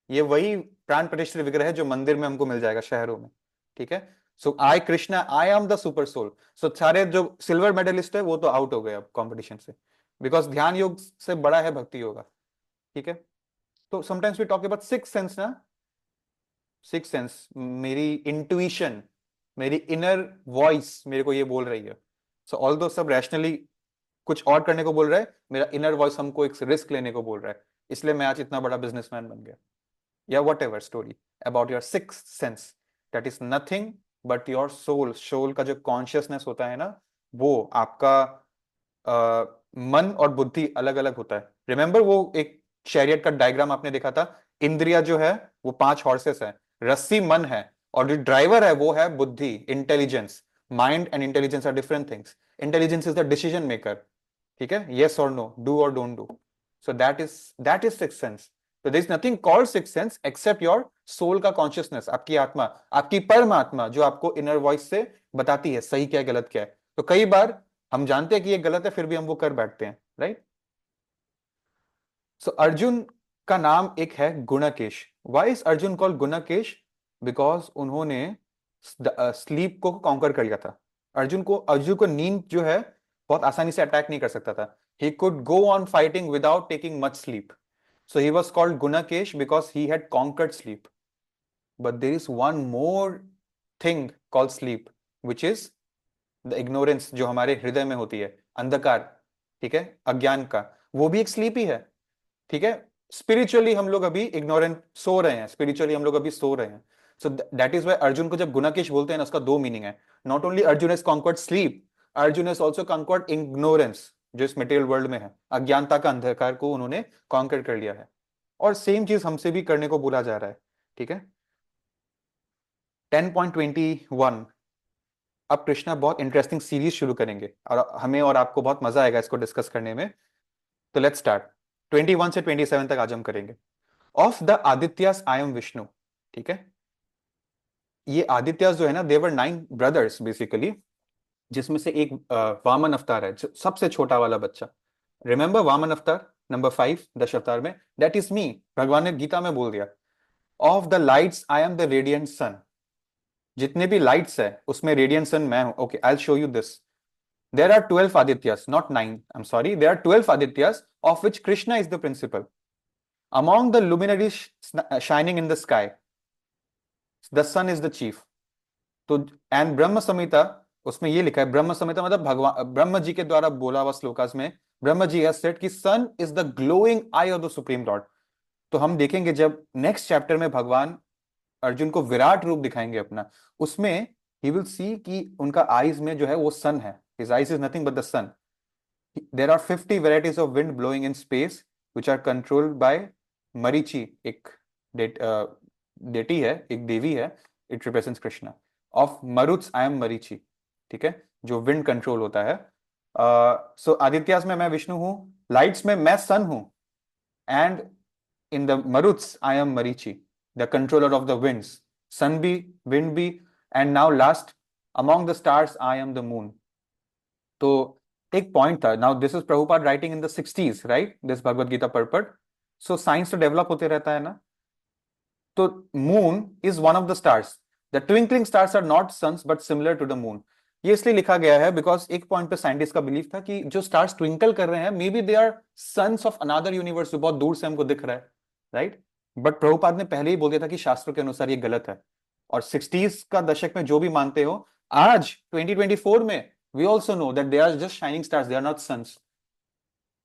ये वही प्राण प्रतिष्ठित विग्रह है जो मंदिर में हमको मिल जाएगा शहरों में। ठीक है। So I Krishna, I am the super soul. So सारे जो सिल्वर मेडलिस्ट है वो तो आउट हो गए अब कॉम्पिटिशन से, बिकॉज ध्यान योग से बड़ा है भक्ति योगा। ठीक है। तो sometimes we talk about six sense ना, सिक्स सेंस, मेरी इंट्यूशन, मेरी इनर वॉइस मेरे को ये बोल रही है। सो ऑल दो सब रैशनली कुछ और करने को बोल रहा है, मेरा इनर वॉइस हमको एक रिस्क लेने को बोल रहा है, इसलिए मैं आज इतना बड़ा बिजनेसमैन बन गया। या whatever story about your six sense, that is nothing but your soul. Soul का जो कॉन्शियसनेस होता है ना, वो आपका मन और बुद्धि अलग अलग होता है। रिमेंबर वो एक चैरियट का डायग्राम आपने देखा था, इंद्रिया जो है वो 5 हॉर्सेस है, रस्सी मन है, और जो ड्राइवर है वो है बुद्धि, intelligence. Mind and intelligence are different things. Intelligence is the decision maker. ठीक है। येस और नो, डू और don't do. So that is six sense. तो there is nothing called six sense except your soul का consciousness, आपकी आत्मा, आपकी परमात्मा, जो आपको इनर वॉइस से बताती है सही क्या है गलत क्या है। तो कई बार हम जानते हैं कि ये गलत है, फिर भी हम वो कर बैठते हैं, राइट? सो अर्जुन का नाम एक है Gunakesh. Why is Arjun called Gunakesh? Because उन्होंने स्लीप को कॉन्कर कर लिया था। अर्जुन को नींद जो है बहुत आसानी से अटैक नहीं कर सकता था। He could go on fighting without taking much sleep. So he was called Gunakesh because he had conquered sleep. But there is one more thing called sleep, which is the ignorance जो हमारे हृदय में होती है, अंधकार। ठीक है। अज्ञान का, वो भी एक स्लीप ही है। ठीक है। स्पिरिचुअली हम लोग अभी इग्नोरेंट सो रहे हैं, स्पिरिचुअली हम लोग अभी सो रहे हैं। So that is why Arjun को जब गुणाकेश बोलते हैं ना, उसका दो मीनिंग है। Not only Arjun has conquered sleep, Arjun has also conquered ignorance, जो इस मटेरियल वर्ल्ड में है, अज्ञानता का अंधकार को उन्होंने कॉन्कर कर लिया है। और सेम चीज हमसे भी करने को बोला जा रहा है। ठीक है, 10.21। अब कृष्णा बहुत इंटरेस्टिंग सीरीज शुरू करेंगे और हमें और आपको बहुत मजा आएगा इसको डिस्कस करने में। तो लेट्स स्टार्ट। 21 से 27 तक आज हम करेंगे। Of the Adityas I am Vishnu. ठीक है, ये आदित्यास जो है ना, देवर 9 ब्रदर्स बेसिकली, जिसमें से एक वामन अवतार है, सबसे छोटा वाला बच्चा। रिमेंबर वामन अवतार नंबर 5 दश अवतार में, दैट इज मी। भगवान ने गीता में बोल दिया, of the lights I am the radiant sun. जितने भी लाइट्स है उसमें रेडियंट सन मैं हूं। Okay, I will show you this. There are 12 Adityas, not 9, I am sorry, there are 12 Adityas, of which Krishna is the principal. Among the luminaries shining in the sky, the sun is the chief। तो and ब्रह्म संहिता, उसमें ये लिखा है, ब्रह्म संहिता मतलब भगवान ब्रह्म जी के द्वारा बोला हुआ श्लोकास में, ब्रह्म जी हैज सेड कि sun is the glowing eye of the supreme lord. तो हम देखेंगे जब नेक्स्ट चैप्टर में भगवान अर्जुन को विराट रूप दिखाएंगे अपना, उसमें ही विल सी कि उनका आईज में जो है वो सन है। His eyes is nothing but the sun. There are 50 varieties of wind blowing in space which are controlled by Marichi. एक डेटी है, एक देवी है, it represents Krishna. Of Maruts I am Marichi. ठीक है, जो विंड कंट्रोल होता है। सो आदित्यास में मैं विष्णु हूं, लाइट्स में मैं सन हूं, and in the Maruts I am Marichi, the controller of the winds. Sun भी, विंड भी, and now last, among the stars I am the moon. तो एक पॉइंट था, now this is Prabhupada writing in the 60s, right, this Bhagavad Gita purport. So science तो develop होते रहता है ना। तो moon is one of the stars. The twinkling stars are not suns but similar to the moon. ये इसलिए लिखा गया है बिकॉज एक पॉइंट पे साइंटिस्ट का बिलीफ था कि जो स्टार्स ट्विंकल कर रहे हैं maybe they are sons of another universe, जो बहुत दूर से हमको दिख रहा है, राइट। बट प्रभुपाद ने पहले ही बोल दिया था कि शास्त्रों के अनुसार ये गलत है। और 60s का दशक में जो भी मानते हो, आज 2024 में we also know that they are just shining stars, they are not suns.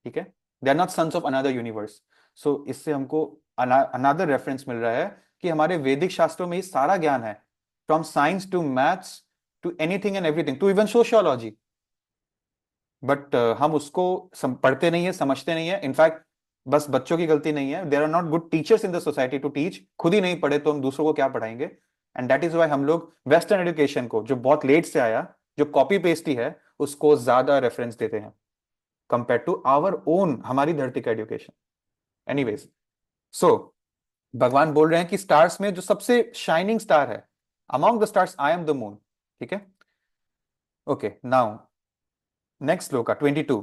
ठीक है, they are not suns of another universe. So इससे हमको अनदर रेफरेंस मिल रहा है कि हमारे वैदिक शास्त्रों में ये सारा ज्ञान है, from science to maths to anything and everything to even sociology. But हम उसको पढ़ते नहीं है, समझते नहीं है। इनफैक्ट बस बच्चों की गलती नहीं है, there are not good teachers in the society to teach. खुद ही नहीं पढ़े तो हम दूसरों को क्या पढ़ाएंगे। एंड दैट इज वाई हम लोग वेस्टर्न एजुकेशन को, जो बहुत लेट से आया, जो कॉपी पेस्ट ही है, उसको ज्यादा रेफरेंस देते हैं कंपेयर टू आवर ओन, हमारी धरती का एजुकेशन। एनीवेज, सो भगवान बोल रहे हैं कि स्टार्स में जो सबसे शाइनिंग स्टार है, among the stars I am the moon. ठीक है, okay, now next shloka 22।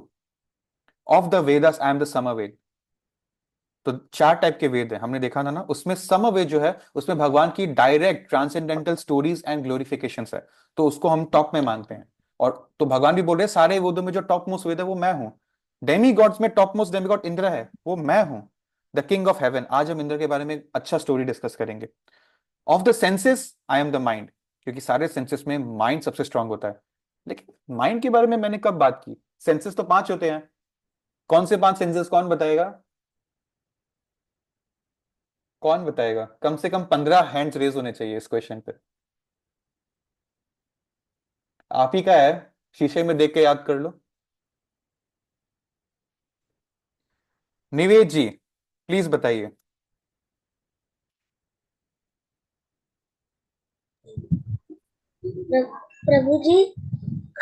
Of the Vedas I am the Samaveda. तो 4 टाइप के वेद है, हमने देखा था ना, उसमें समवेद जो है उसमें भगवान की direct transcendental stories and glorification है, तो उसको हम टॉप में मानते हैं। और तो भगवान भी बोल रहे हैं सारे वेदों में जो टॉप मोस्ट वेद है वो मैं हूं। डेमी गॉड्स में top most Demi God Indra है, वो मैं हूं, द किंग ऑफ हेवन। आज हम इंद्र के बारे में अच्छा स्टोरी डिस्कस करेंगे। Of the senses I am the mind, क्योंकि सारे सेंसेस में माइंड सबसे स्ट्रांग होता है। लेकिन माइंड के बारे में मैंने कब बात की? सेंसेस तो 5 होते हैं। कौन से 5 सेंसेस, कौन बताएगा? कौन बताएगा? कम से कम 15 हैंड्स रेज होने चाहिए इस क्वेश्चन पे। आप ही का है, शीशे में देख के याद कर लो। निवेद जी, प्लीज बताइए। प्रभु जी,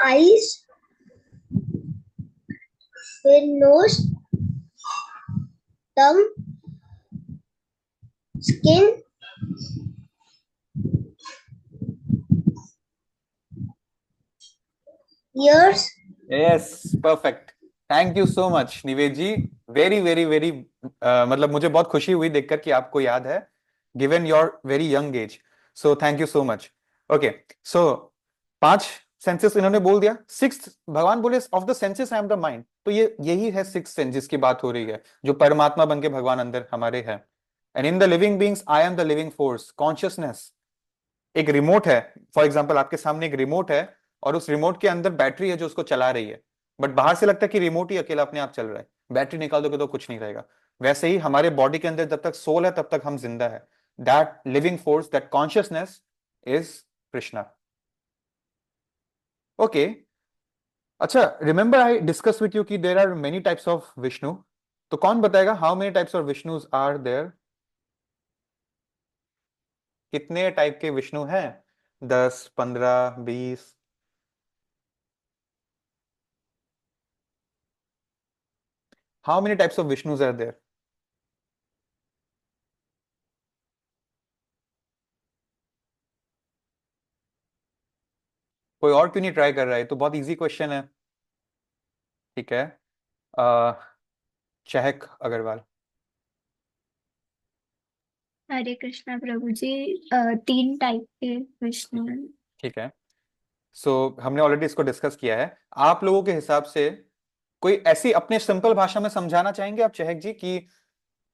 आईज, फिर nose, tongue, skin, ears. Yes, perfect. Thank you so much Nived ji. Very very very, मतलब मुझे बहुत खुशी हुई देखकर कि आपको याद है, given your very young age. So thank you so much. Okay, so 5 senses इन्होंने बोल दिया। सिक्स्थ भगवान बोले of the senses I am the mind. तो ये यही है सिक्स सेंस जिसकी बात हो रही है, जो परमात्मा बन के भगवान अंदर हमारे है। And in the living beings I am the living force, consciousness. एक रिमोट है, फॉर एग्जाम्पल आपके सामने एक रिमोट है, और उस रिमोट के अंदर बैटरी है जो उसको चला रही है। बट बाहर से लगता है कि रिमोट ही अकेला अपने आप चल रहा है, बैटरी निकाल दोगे तो कुछ नहीं रहेगा। वैसे ही हमारे बॉडी के अंदर जब तक सोल है तब तक हम जिंदा है। that living force, that consciousness is Krishna. Okay. अच्छा, remember I discussed with you कि there are many types of Vishnu. तो कौन बताएगा how many types of Vishnus are there? कितने टाइप के विष्णु हैं? 10, 15, 20? How many types of Vishnus are there? कोई और क्यों नहीं ट्राई कर रहा है? तो बहुत इजी क्वेश्चन है। ठीक है, चहक अग्रवाल। हरे कृष्णा प्रभु जी। 3 टाइप के विष्णु हैं। ठीक है, सो हमने ऑलरेडी इसको डिस्कस किया है। आप लोगों के हिसाब से कोई ऐसी अपने सिंपल भाषा में समझाना चाहेंगे आप चहक जी कि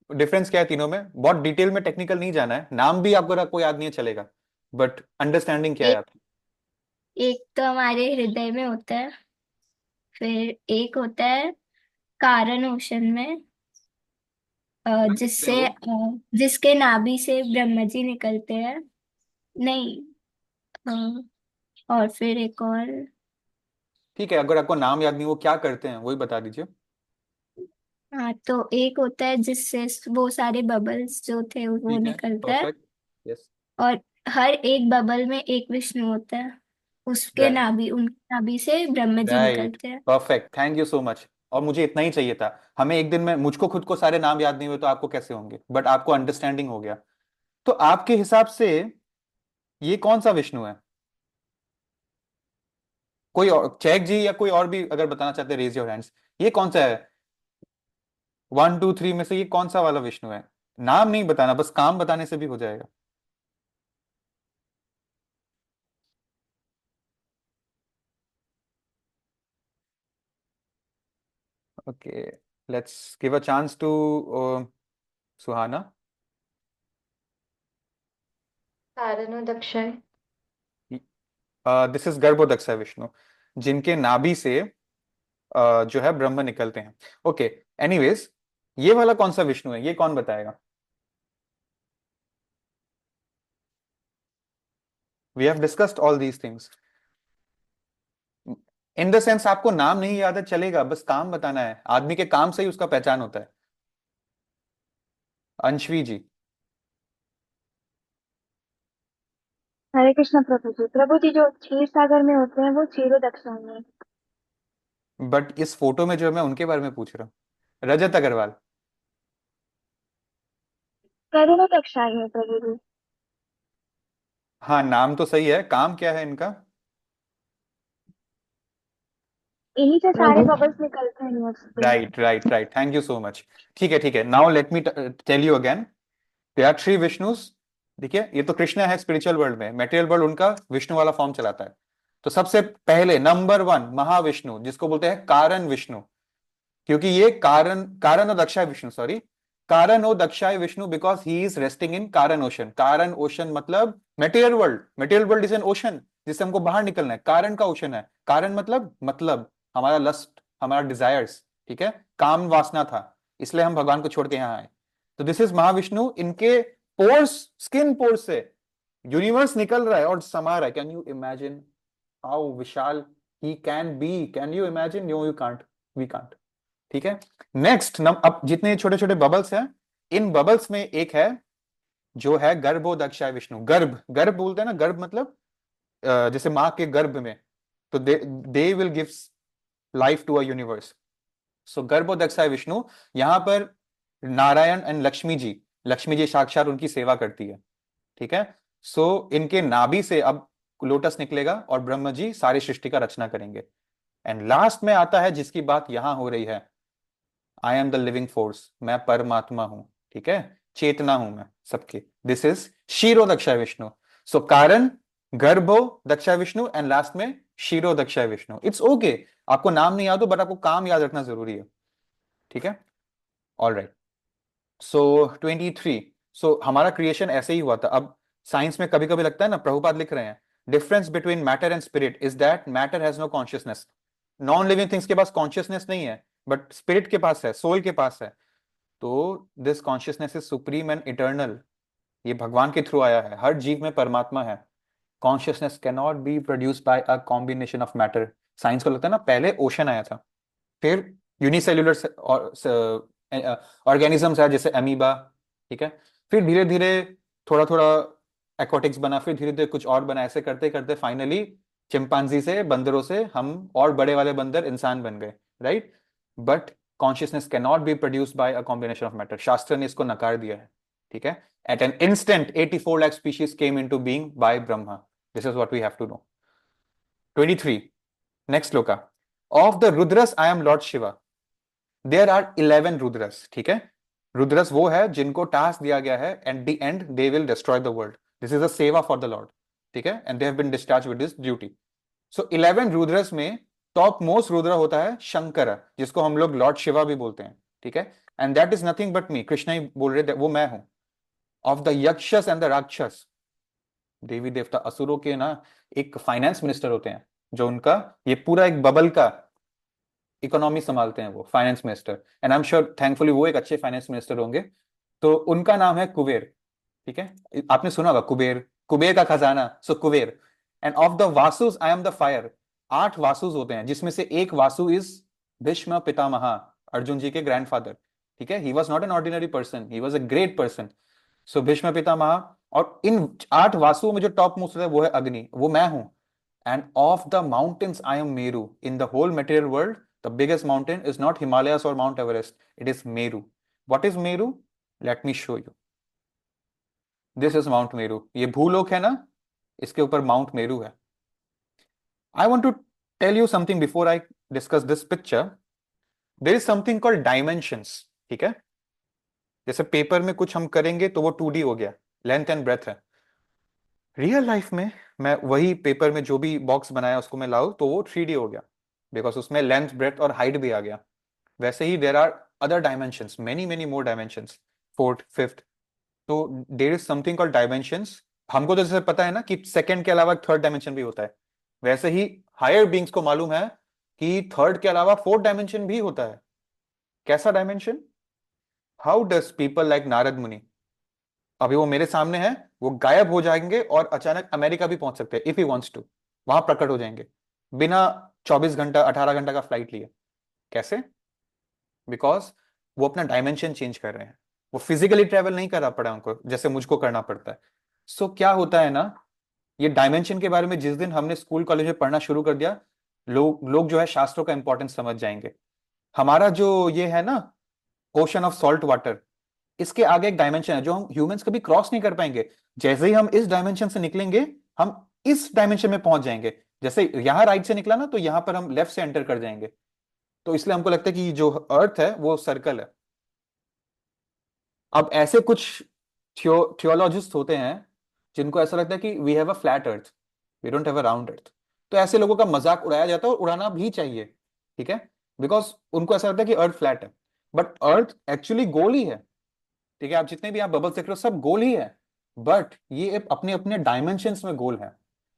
डिफरेंस क्या है तीनों में? बहुत डिटेल में टेक्निकल नहीं जाना है, नाम भी आपको कोई याद नहीं है चलेगा, बट अंडरस्टैंडिंग क्या है एक आपकी? एक तो हमारे हृदय में होता है, फिर एक होता है कारण ओशन में, क्या करते हैं जिससे वो? जिसके नाभि से ब्रह्मा जी निकलते हैं। नहीं, और फिर एक और। ठीक है, अगर आपको नाम याद नहीं वो क्या करते हैं वही बता दीजिए। हाँ, तो एक होता है जिससे वो सारे बबल्स जो थे वो ठीक है, निकलता है। परफेक्ट। यस। और हर एक बबल में एक विष्णु होता है, उसके नाभि उनके नाभि से ब्रह्मा जी राइट, निकलते हैं। Perfect, thank you so much. और मुझे इतना ही चाहिए था। हमें एक दिन में, मुझको खुद को सारे नाम याद नहीं हुए तो आपको कैसे होंगे, बट आपको अंडरस्टैंडिंग हो गया। तो आपके हिसाब से ये कौन सा विष्णु है? कोई और, चैक जी या कोई और भी अगर बताना चाहते हैं, रेज योर हैंड्स। ये कौन सा है? 1, 2, 3 में से ये कौन सा वाला विष्णु है? नाम नहीं बताना, बस काम बताने से भी हो जाएगा। Okay, let's give a chance to Suhana. Karana Dakshaya. This is Garbhodaksha Vishnu, जिनके नाभि से जो है ब्रह्म निकलते हैं। ओके, एनीवेज, ये वाला कौन सा विष्णु है, ये कौन बताएगा? We have discussed all these things. In the sense आपको नाम नहीं याद है चलेगा, बस काम बताना है, आदमी के काम से ही उसका पहचान होता है। अंशवी जी। हरे कृष्ण प्रभु जी जो क्षीर सागर में होते हैं वो क्षीरो दक्षिण में। बट इस फोटो में जो मैं उनके बारे में पूछ रहा हूँ, रजत अग्रवाल। करुणा कक्षाएं है प्रभु जी। हाँ, नाम तो सही है, काम क्या है इनका? इन्हीं से सारे प्रभु बबल्स निकलते हैं यूनिवर्स से। Right right right, thank you so much. ठीक है ठीक है, now let me tell you again, they are three Vishnus. देखिए, ये तो कृष्णा है स्पिरिचुअल वर्ल्ड में, मेटेरियल वर्ल्ड उनका विष्णु वाला फॉर्म चलाता है। तो सबसे पहले नंबर 1 महाविष्णु, जिसको बोलते हैं कारण विष्णु, क्योंकि ये कारण और दक्षाय विष्णु, सॉरी, कारण और Dakshaya Vishnu, because he is resting in Karana ocean. Karana ocean मतलब material world, material world is an ocean जिससे हमको बाहर निकलना है, कारण का ओशन है। कारण मतलब हमारा लस्ट, हमारा डिजायर्स, ठीक है, काम वासना था, इसलिए हम भगवान को छोड़ के यहाँ आए। तो दिस इज महाविष्णु, इनके पोर्स, स्किन पोर्स से यूनिवर्स निकल रहा है और समा रहा है। कैन यू इमेजिन हाउ विशाल he can be? Can you imagine? No you can't, we can't. ठीक है, नेक्स्ट अब जितने छोटे छोटे बबल्स हैं, इन बबल्स में एक है जो है गर्भोदक्षाय विष्णु। गर्भ, गर्भ बोलते हैं ना, गर्भ मतलब जैसे माँ के गर्भ में, तो they will give life to a universe. So Garbhodakshaya Vishnu, यहां पर नारायण एंड लक्ष्मी जी साक्षात उनकी सेवा करती है। ठीक है, सो इनके नाभि से अब लोटस निकलेगा और ब्रह्म जी सारी सृष्टि का रचना करेंगे। एंड लास्ट में आता है जिसकी बात यहां हो रही है, I am the living force, मैं परमात्मा हूं। ठीक है, चेतना हूं मैं सबकी। This is Kshiro Daksha Vishnu. So Karana, Garbho Daksha Vishnu, and last में शीरो दक्षा विष्णु। इट्स ओके, आपको नाम नहीं याद हो बट आपको काम याद रखना जरूरी है। ठीक है, ऑल राइट। सो 23, सो हमारा क्रिएशन ऐसे ही हुआ था। अब साइंस में कभी कभी लगता है ना, प्रभुपाद लिख रहे हैं, difference between matter and spirit is that matter has no consciousness. Non living things के पास कॉन्शियसनेस नहीं है, बट स्पिरिट के पास है, सोल के पास है। तो this consciousness is supreme and eternal. ये भगवान के थ्रू आया है, हर जीव में परमात्मा है। Consciousness can not B produce by a combination of matter. Science को लगता है ना पहले ओशन आया था, फिर यूनिसेल्युलर ऑर्गेनिजम्स आया जैसे अमीबा, ठीक है, फिर धीरे धीरे थोड़ा थोड़ा एक्वाटिक्स बना, फिर धीरे धीरे कुछ और बना, ऐसे करते करते फाइनली चिंपांजी से, बंदरों से हम और बड़े वाले बंदर इंसान बन गए, right. But consciousness can not be produced by a combination of matter. शास्त्र ने इसको नकार दिया है, ठीक है। At an instant 84 lakh species came into being by Brahma. This is what we have to know. 23. Next shloka. Of the Rudras I am Lord Shiva. There are 11 Rudras, ठीक है। रुद्रस वो है जिनको टास्क दिया गया है, and the end they will destroy the world. This is a seva for the Lord, ठीक है, and they have been discharge with this duty. So 11 Rudras में टॉप मोस्ट रुद्र होता है शंकर, जिसको हम लोग लॉर्ड शिवा भी बोलते हैं, ठीक है। And that is nothing but me, Krishna ही बोल रहे थे, वो मैं हूं। Of the Yakshas and the Rakshas, देवी देवता असुरों के ना एक फाइनेंस मिनिस्टर होते हैं, जो उनका ये पूरा एक बबल का इकोनॉमी संभालते हैं, वो finance minister. And I am sure thankfully वो एक अच्छे फाइनेंस मिनिस्टर होंगे। तो उनका नाम है कुबेर, ठीक है। आपने सुना होगा कुबेर, कुबेर का खजाना, so Kuber. And of the Vasus I am the fire. 8 Vasus होते हैं, जिसमें से एक वासु इज भीष्म पितामह, अर्जुन जी के ग्रैंडफादर, ठीक है। He was not an ordinary person, he was a great person. So Bhishma Pitamah. और इन 8 वासुओं में जो टॉप मोस्ट है वो है अग्नि, वो मैं हूं। And of the mountains I am Meru. In the whole material world the biggest mountain is not Himalayas और Mount Everest, it is Meru. What is Meru? Let me show you. This is Mount Meru. ये भूलोक है ना, इसके ऊपर माउंट मेरू है। I want to tell you something before I discuss this picture. There is something called dimensions, ठीक है। जैसे पेपर में कुछ हम करेंगे तो वो 2D हो गया, लेंथ एंड ब्रेथ है। रियल लाइफ में मैं वही पेपर में जो भी बॉक्स बनाया उसको मैं लाऊं तो वो 3D हो गया, बिकॉज उसमें लेंथ ब्रेथ और हाइट भी आ गया। वैसे ही there are other dimensions, many many more dimensions, fourth fifth. तो there is something called dimensions. हमको तो जैसे पता है ना कि सेकंड के अलावा थर्ड डायमेंशन भी होता है, वैसे ही हायर बीइंग्स को मालूम है कि थर्ड के अलावा फोर्थ डायमेंशन भी होता है। कैसा dimension? How does people like Narad मुनि, अभी वो मेरे सामने है, वो गायब हो जाएंगे और अचानक अमेरिका भी पहुंच सकते हैं, इफ ही वांट्स टू, वहां प्रकट हो जाएंगे बिना 24 घंटा 18 घंटा का फ्लाइट लिए। कैसे? बिकॉज वो अपना डायमेंशन चेंज कर रहे हैं, वो फिजिकली ट्रेवल नहीं करना पड़ा उनको जैसे मुझको करना पड़ता है। सो क्या होता है ना, ये डायमेंशन के बारे में जिस दिन हमने स्कूल कॉलेज में पढ़ना शुरू कर दिया, लोग लोग जो है शास्त्रों का इंपॉर्टेंस समझ जाएंगे। हमारा जो ये है ना ओशन ऑफ सॉल्ट वाटर, इसके आगे एक डायमेंशन है जो हम ह्यूमंस कभी क्रॉस नहीं कर पाएंगे। जैसे ही हम इस डायमेंशन से निकलेंगे, हम इस डायमेंशन में पहुंच जाएंगे। जैसे यहां राइट से निकला ना, तो यहां पर हम लेफ्ट से एंटर कर जाएंगे। तो इसलिए हमको लगता है कि जो अर्थ है वो सर्कल है। अब ऐसे कुछ थियोलॉजिस्ट होते हैं जिनको ऐसा लगता है कि we have a flat earth, we don't have a round earth. तो ऐसे लोगों का मजाक उड़ाया जाता है और उड़ाना भी चाहिए, ठीक है, बिकॉज उनको ऐसा लगता है कि अर्थ फ्लैट है, बट अर्थ एक्चुअली गोल ही है, ठीक है। आप जितने भी आप बबल्स देख रहे हो सब गोल ही है, बट ये अपने अपने डायमेंशंस में गोल है।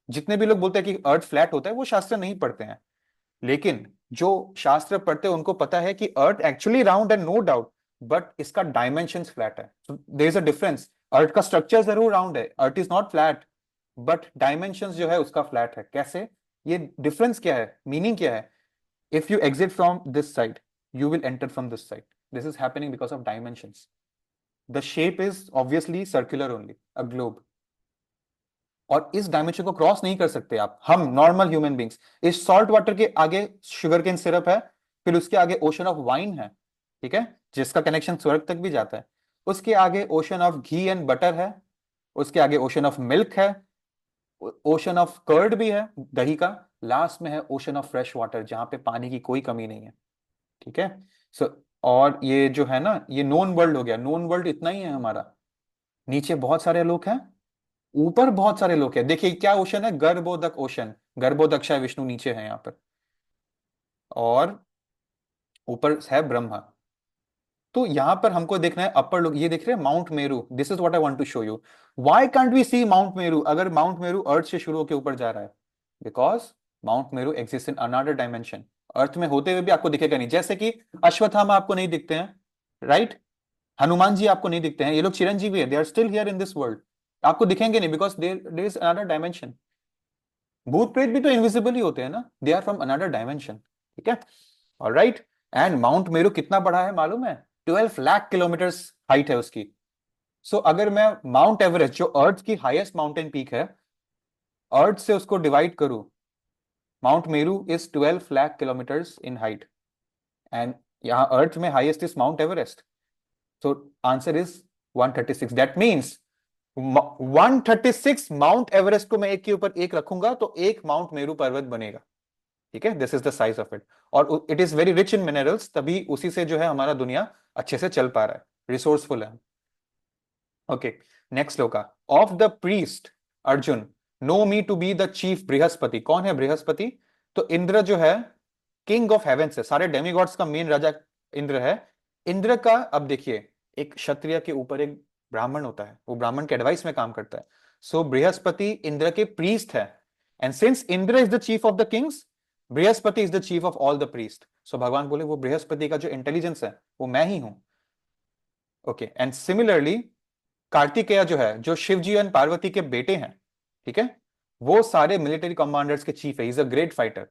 जितने भी लोग बोलते हैं कि अर्थ फ्लैट होता है, वो शास्त्र नहीं पढ़ते हैं। लेकिन जो शास्त्र पढ़ते हैं उनको पता है कि अर्थ एक्चुअली राउंड है, नो डाउट, बट इसका डायमेंशंस फ्लैट है। There is a difference. Earth का स्ट्रक्चर जरूर राउंड है, earth is not flat, but dimensions जो है उसका फ्लैट है। कैसे? ये डिफरेंस क्या है, मीनिंग क्या है? If you exit from this side, you will enter from this side. This is happening because of dimensions. The shape is obviously circular only, a globe. और इस डायमेंशन को क्रॉस नहीं कर सकते आप, हम नॉर्मल ह्यूमन बींग्स। इस salt water के आगे शुगर केन सिरप है, फिर उसके आगे ओशन ऑफ वाइन है, ठीक है, जिसका कनेक्शन स्वर्ग तक भी जाता है। उसके आगे ocean of ghee and butter है, उसके आगे ओशन ऑफ मिल्क है, ओशन ऑफ कर्ड भी है, दही का। लास्ट में है ओशन ऑफ फ्रेश वाटर, जहां पे पानी की कोई कमी नहीं है, ठीक है। सो और ये जो है ना, ये नोन वर्ल्ड हो गया। नोन वर्ल्ड इतना ही है हमारा, नीचे बहुत सारे लोग हैं, ऊपर बहुत सारे लोग हैं। देखिए क्या ओशन है, गर्भोदक ओशन, गर्भोदक्षाय विष्णु नीचे है यहाँ पर, और ऊपर है ब्रह्मा। तो यहां पर हमको देखना है अपर लोग, ये देख रहे हैं mount Meru. This is what I want to show you. Why can't we see mount Meru? अगर माउंट मेरू अर्थ से शुरू होकर ऊपर जा रहा है, because mount Meru exist in another dimension. अर्थ में होते हुए भी आपको दिखेगा नहीं, जैसे कि अश्वत्थामा आपको नहीं दिखते हैं, राइट। हनुमान जी आपको नहीं दिखते हैं, ये लोग चिरंजीवी है, they are still here in this world, आपको दिखेंगे नहीं because there is another dimension. भूत प्रेत भी तो इनविजिबल ही होते हैं ना, they are from another dimension, ठीक है। ऑलराइट, एंड माउंट मेरू कितना बड़ा है मालूम है? 12 लाख किलोमीटर हाइट है उसकी। सो अगर मैं माउंट एवरेस्ट जो अर्थ की हाईएस्ट माउंटेन पीक है, अर्थ से उसको डिवाइड करूं, mount Meru is 12 lakh kilometre in height, and यहाँ अर्थ में highest is mount Everest. So answer is 136। That means 136 mount Everest को मैं एक के ऊपर एक रखूंगा तो एक माउंट मेरू पर्वत बनेगा, ठीक है। This is the size of it, और it is very rich in minerals, तभी उसी से जो है हमारा दुनिया अच्छे से चल पा रहा है, रिसोर्सफुल है। Okay, next shloka. Of the priest Arjun know me to be the chief Brihaspati. कौन है बृहस्पति? तो इंद्र जो है किंग ऑफ हेवन से, सारे डेमीगॉड्स का मेन राजा इंद्र है। इंद्र का, अब देखिए, एक क्षत्रिय के ऊपर एक ब्राह्मण होता है, वो ब्राह्मण के एडवाइस में काम करता है। सो बृहस्पति इंद्र के प्रीस्ट है, and since Indra is the chief of the kings, Brihaspati is the chief of all the priest. So भगवान बोले वो बृहस्पति का जो इंटेलिजेंस है वो मैं ही हूं। ओके, एंड सिमिलरली कार्तिकेय जो है, जो शिव जी और पार्वती के बेटे हैं, ठीक है, वो सारे मिलिट्री कमांडर्स के चीफ है, इज अ ग्रेट फाइटर।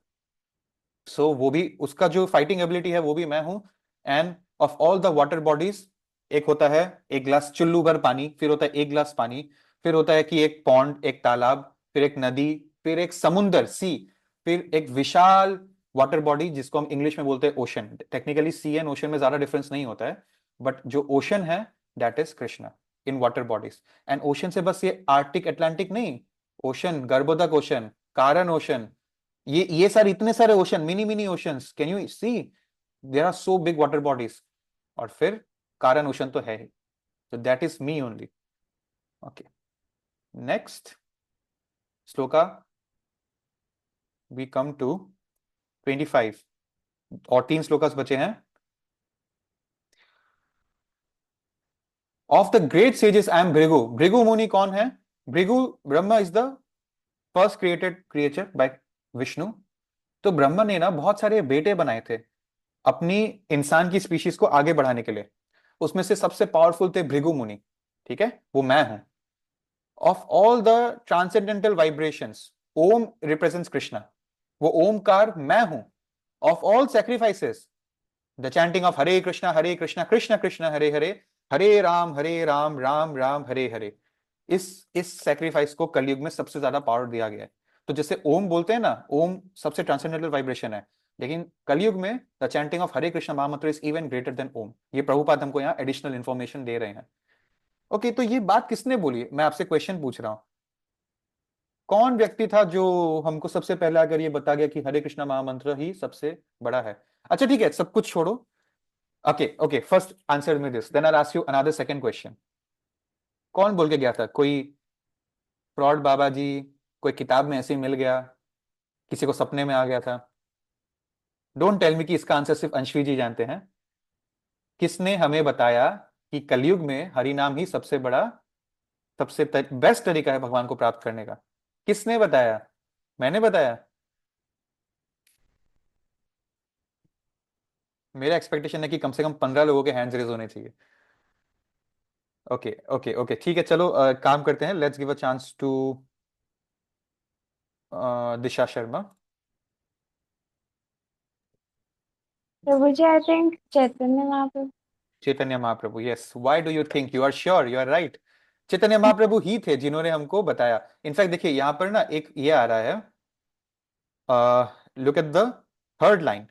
सो वो भी, उसका जो फाइटिंग एबिलिटी है वो भी मैं हूं। And of all the water bodies, एक होता है एक ग्लास चुल्लू भर पानी, फिर होता है एक ग्लास पानी, फिर होता है कि एक पॉन्ड, एक तालाब, फिर एक नदी, फिर एक समुंदर सी, फिर एक विशाल वाटर बॉडी जिसको हम इंग्लिश में बोलते हैं ocean. Technically sea and ocean में ज्यादा डिफरेंस नहीं होता है, बट जो ओशन है that is Krishna in water bodies. And ocean से बस ये आर्टिक अटलांटिक नहीं, ocean, Garbhodaka ocean, Karana ocean, ये सारे इतने सारे ocean, mini mini oceans, can you see, there are so big water bodies. और फिर कारण ओशन तो है ही, so that is me only. Okay, next shloka, we come to 25, और 3 श्लोकास बचे हैं। Of the great sages I am Bhrigu. Bhrigu मुनि कौन है? Bhrigu Brahma is the first created creature by Vishnu. तो ब्रह्मा ने ना बहुत सारे बेटे बनाए थे अपनी इंसान की स्पीशीज को आगे बढ़ाने के लिए, उसमें से सबसे पावरफुल थे भृगु मुनि, ठीक है, वो मैं हूं। Of all the transcendental vibrations, Om represents Krishna, वो ओमकार मैं हूं। Of all sacrifices, the chanting of Hare Krishna Krishna Krishna Hare Hare, Hare Ram Ram Ram Hare Hare, इस सैक्रिफाइस को कलयुग में सबसे ज्यादा पावर दिया गया है। तो जैसे ओम बोलते हैं ना, ओम सबसे ट्रांसेंडेंटल वाइब्रेशन है, लेकिन कलयुग में द चैंटिंग ऑफ हरे कृष्ण महामंत्र इज इवन ग्रेटर देन ओम। ये प्रभुपाद हमको यहाँ एडिशनल इंफॉर्मेशन दे रहे हैं। ओके, तो ये बात किसने बोली? मैं आपसे क्वेश्चन पूछ रहा हूं, कौन व्यक्ति था जो हमको सबसे पहले आकर ये बता गया कि हरे कृष्णा महामंत्र ही सबसे बड़ा है? अच्छा ठीक है, सब कुछ छोड़ो। Okay okay, first answer me this, then I ask you another second question. कौन बोल के गया था? कोई फ्रॉड बाबा जी, कोई किताब में ऐसे ही मिल गया, किसी को सपने में आ गया था? डोंट टेल मी कि इसका आंसर सिर्फ अंशवी जी जानते हैं। किसने हमें बताया कि कलयुग में हरि नाम ही सबसे बड़ा, सबसे बेस्ट तरीका है भगवान को प्राप्त करने का? किसने बताया? मैंने बताया? मेरा एक्सपेक्टेशन है कि कम से कम 15 लोगों के हैंड्स रेज होने चाहिए। ओके ओके ओके, ठीक है, चलो काम करते हैं। Let's give a chance to Disha Sharma. Prabhu ji, I think Chaitanya Mahaprabhu. Chaitanya Mahaprabhu, yes. Why do you think? You are sure? You are right, Chaitanya Mahaprabhu ही थे जिन्होंने हमको बताया। इनफैक्ट देखिए यहाँ पर ना एक ये आ रहा है, look at the third line,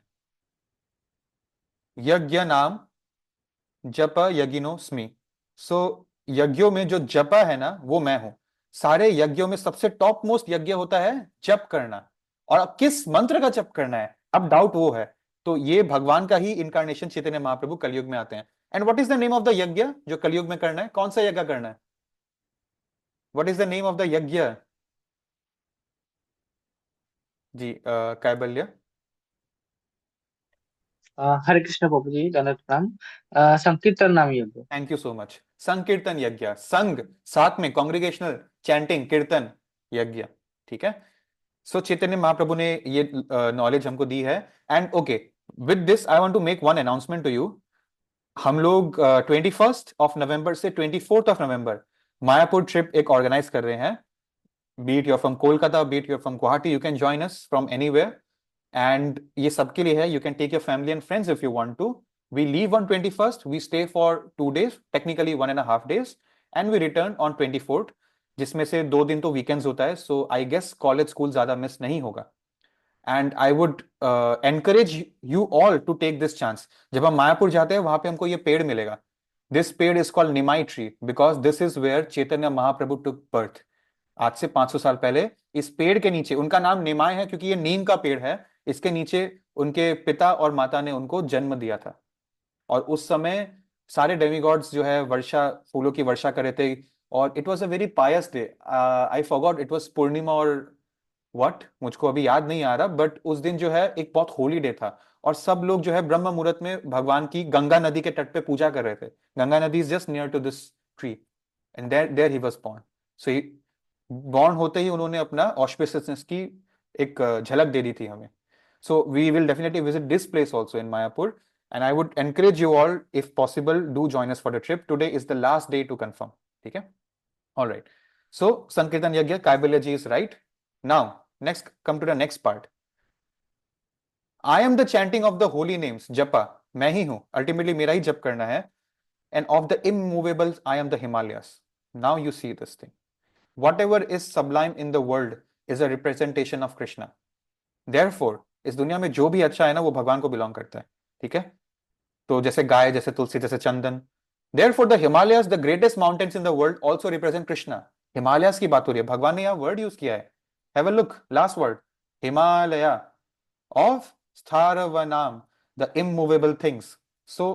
यज्ञ नाम जप यज्ञिनो स्मि। सो यज्ञों में जो जपा है ना वो मैं हूं। सारे यज्ञों में सबसे टॉप मोस्ट यज्ञ होता है जप करना, और अब किस मंत्र का जप करना है अब डाउट वो है। तो ये भगवान का ही इनकारनेशन चैतन्य महाप्रभु कलयुग में आते हैं। And what is the name of the यज्ञ जो कलयुग में करना है? कौन सा यज्ञ करना है? What is the name of the यज्ञ? जी कैबल्य। हरे कृष्ण प्रभु जी, दंडवत प्रणाम। संकीर्तन नाम यज्ञ। Thank you so much. संकीर्तन यज्ञ, संग साथ में, कांग्रेगेशनल चैंटिंग, कीर्तन यज्ञ, ठीक है। सो चैतन्य महाप्रभु ने ये नॉलेज हमको दी है। And okay, with this I want to make one announcement to you. हम लोग 21 से 24 मायापुर ट्रिप एक ऑर्गेनाइज कर रहे हैं. Be it your from Kolkata, be it your from Guwahati, you can join us from anywhere. And ये सबके लिए है. You can take your family and friends if you want to. We leave on 21st, we stay for 2 days, technically 1.5 days, and we return on 24th, जिसमें से 2 दिन तो weekends होता है. So I guess college school ज्यादा miss नहीं होगा. And I would encourage you all to take this chance. जब हम मायापुर जाते हैं वहां पे हमको ये पेड़ मिलेगा. This ped is called Nimai tree because this is where Chaitanya Mahaprabhu took birth. आज से 500 साल पहले इस पेड़ के नीचे, उनका नाम निमाय है क्योंकि ये नीम का पेड़ है, इसके नीचे उनके पिता और माता ने उनको जन्म दिया था. और उस समय सारे डेमिगॉड्स जो है वर्षा, फूलों की वर्षा कर रहे थे. और it was a very pious day. I forgot it was Purnima और व्हाट, मुझको अभी याद नहीं आ रहा. बट उस दिन जो है एक बहुत होली डे था. और सब लोग जो है ब्रह्म मुहूर्त में भगवान की गंगा नदी के तट पे पूजा कर रहे थे. Ganga nadi is just near to this tree, and there he was born. So born होते ही उन्होंने अपना ऑस्पिशियसनेस की एक झलक दे दी थी हमें. So we will definitely visit this place also in Mayapur. And I would encourage you all, if possible, do join us for the trip. Today is the last day to confirm. ठीक है, all right. So sankirtan yajna, Kaibalya ji is right. Now next, come to the next part. I am the chanting of the holy names. जपा मैं ही हूं, ultimately मेरा ही जप करना है. And of the immovables I am the Himalayas. Now you see this thing. Whatever is sublime in the world is a representation of Krishna. Therefore इस दुनिया में जो भी अच्छा है ना वो भगवान को बिलोंग करता है. ठीक है, तो जैसे गाय, जैसे तुलसी, जैसे चंदन. Therefore the Himalayas, the greatest mountains in the world, also represent Krishna. Himalayas की बात हो रही है, भगवान ने यहाँ वर्ड यूज किया है. Have a look, last word, Himalaya, of Stharavanam, the immovable things. So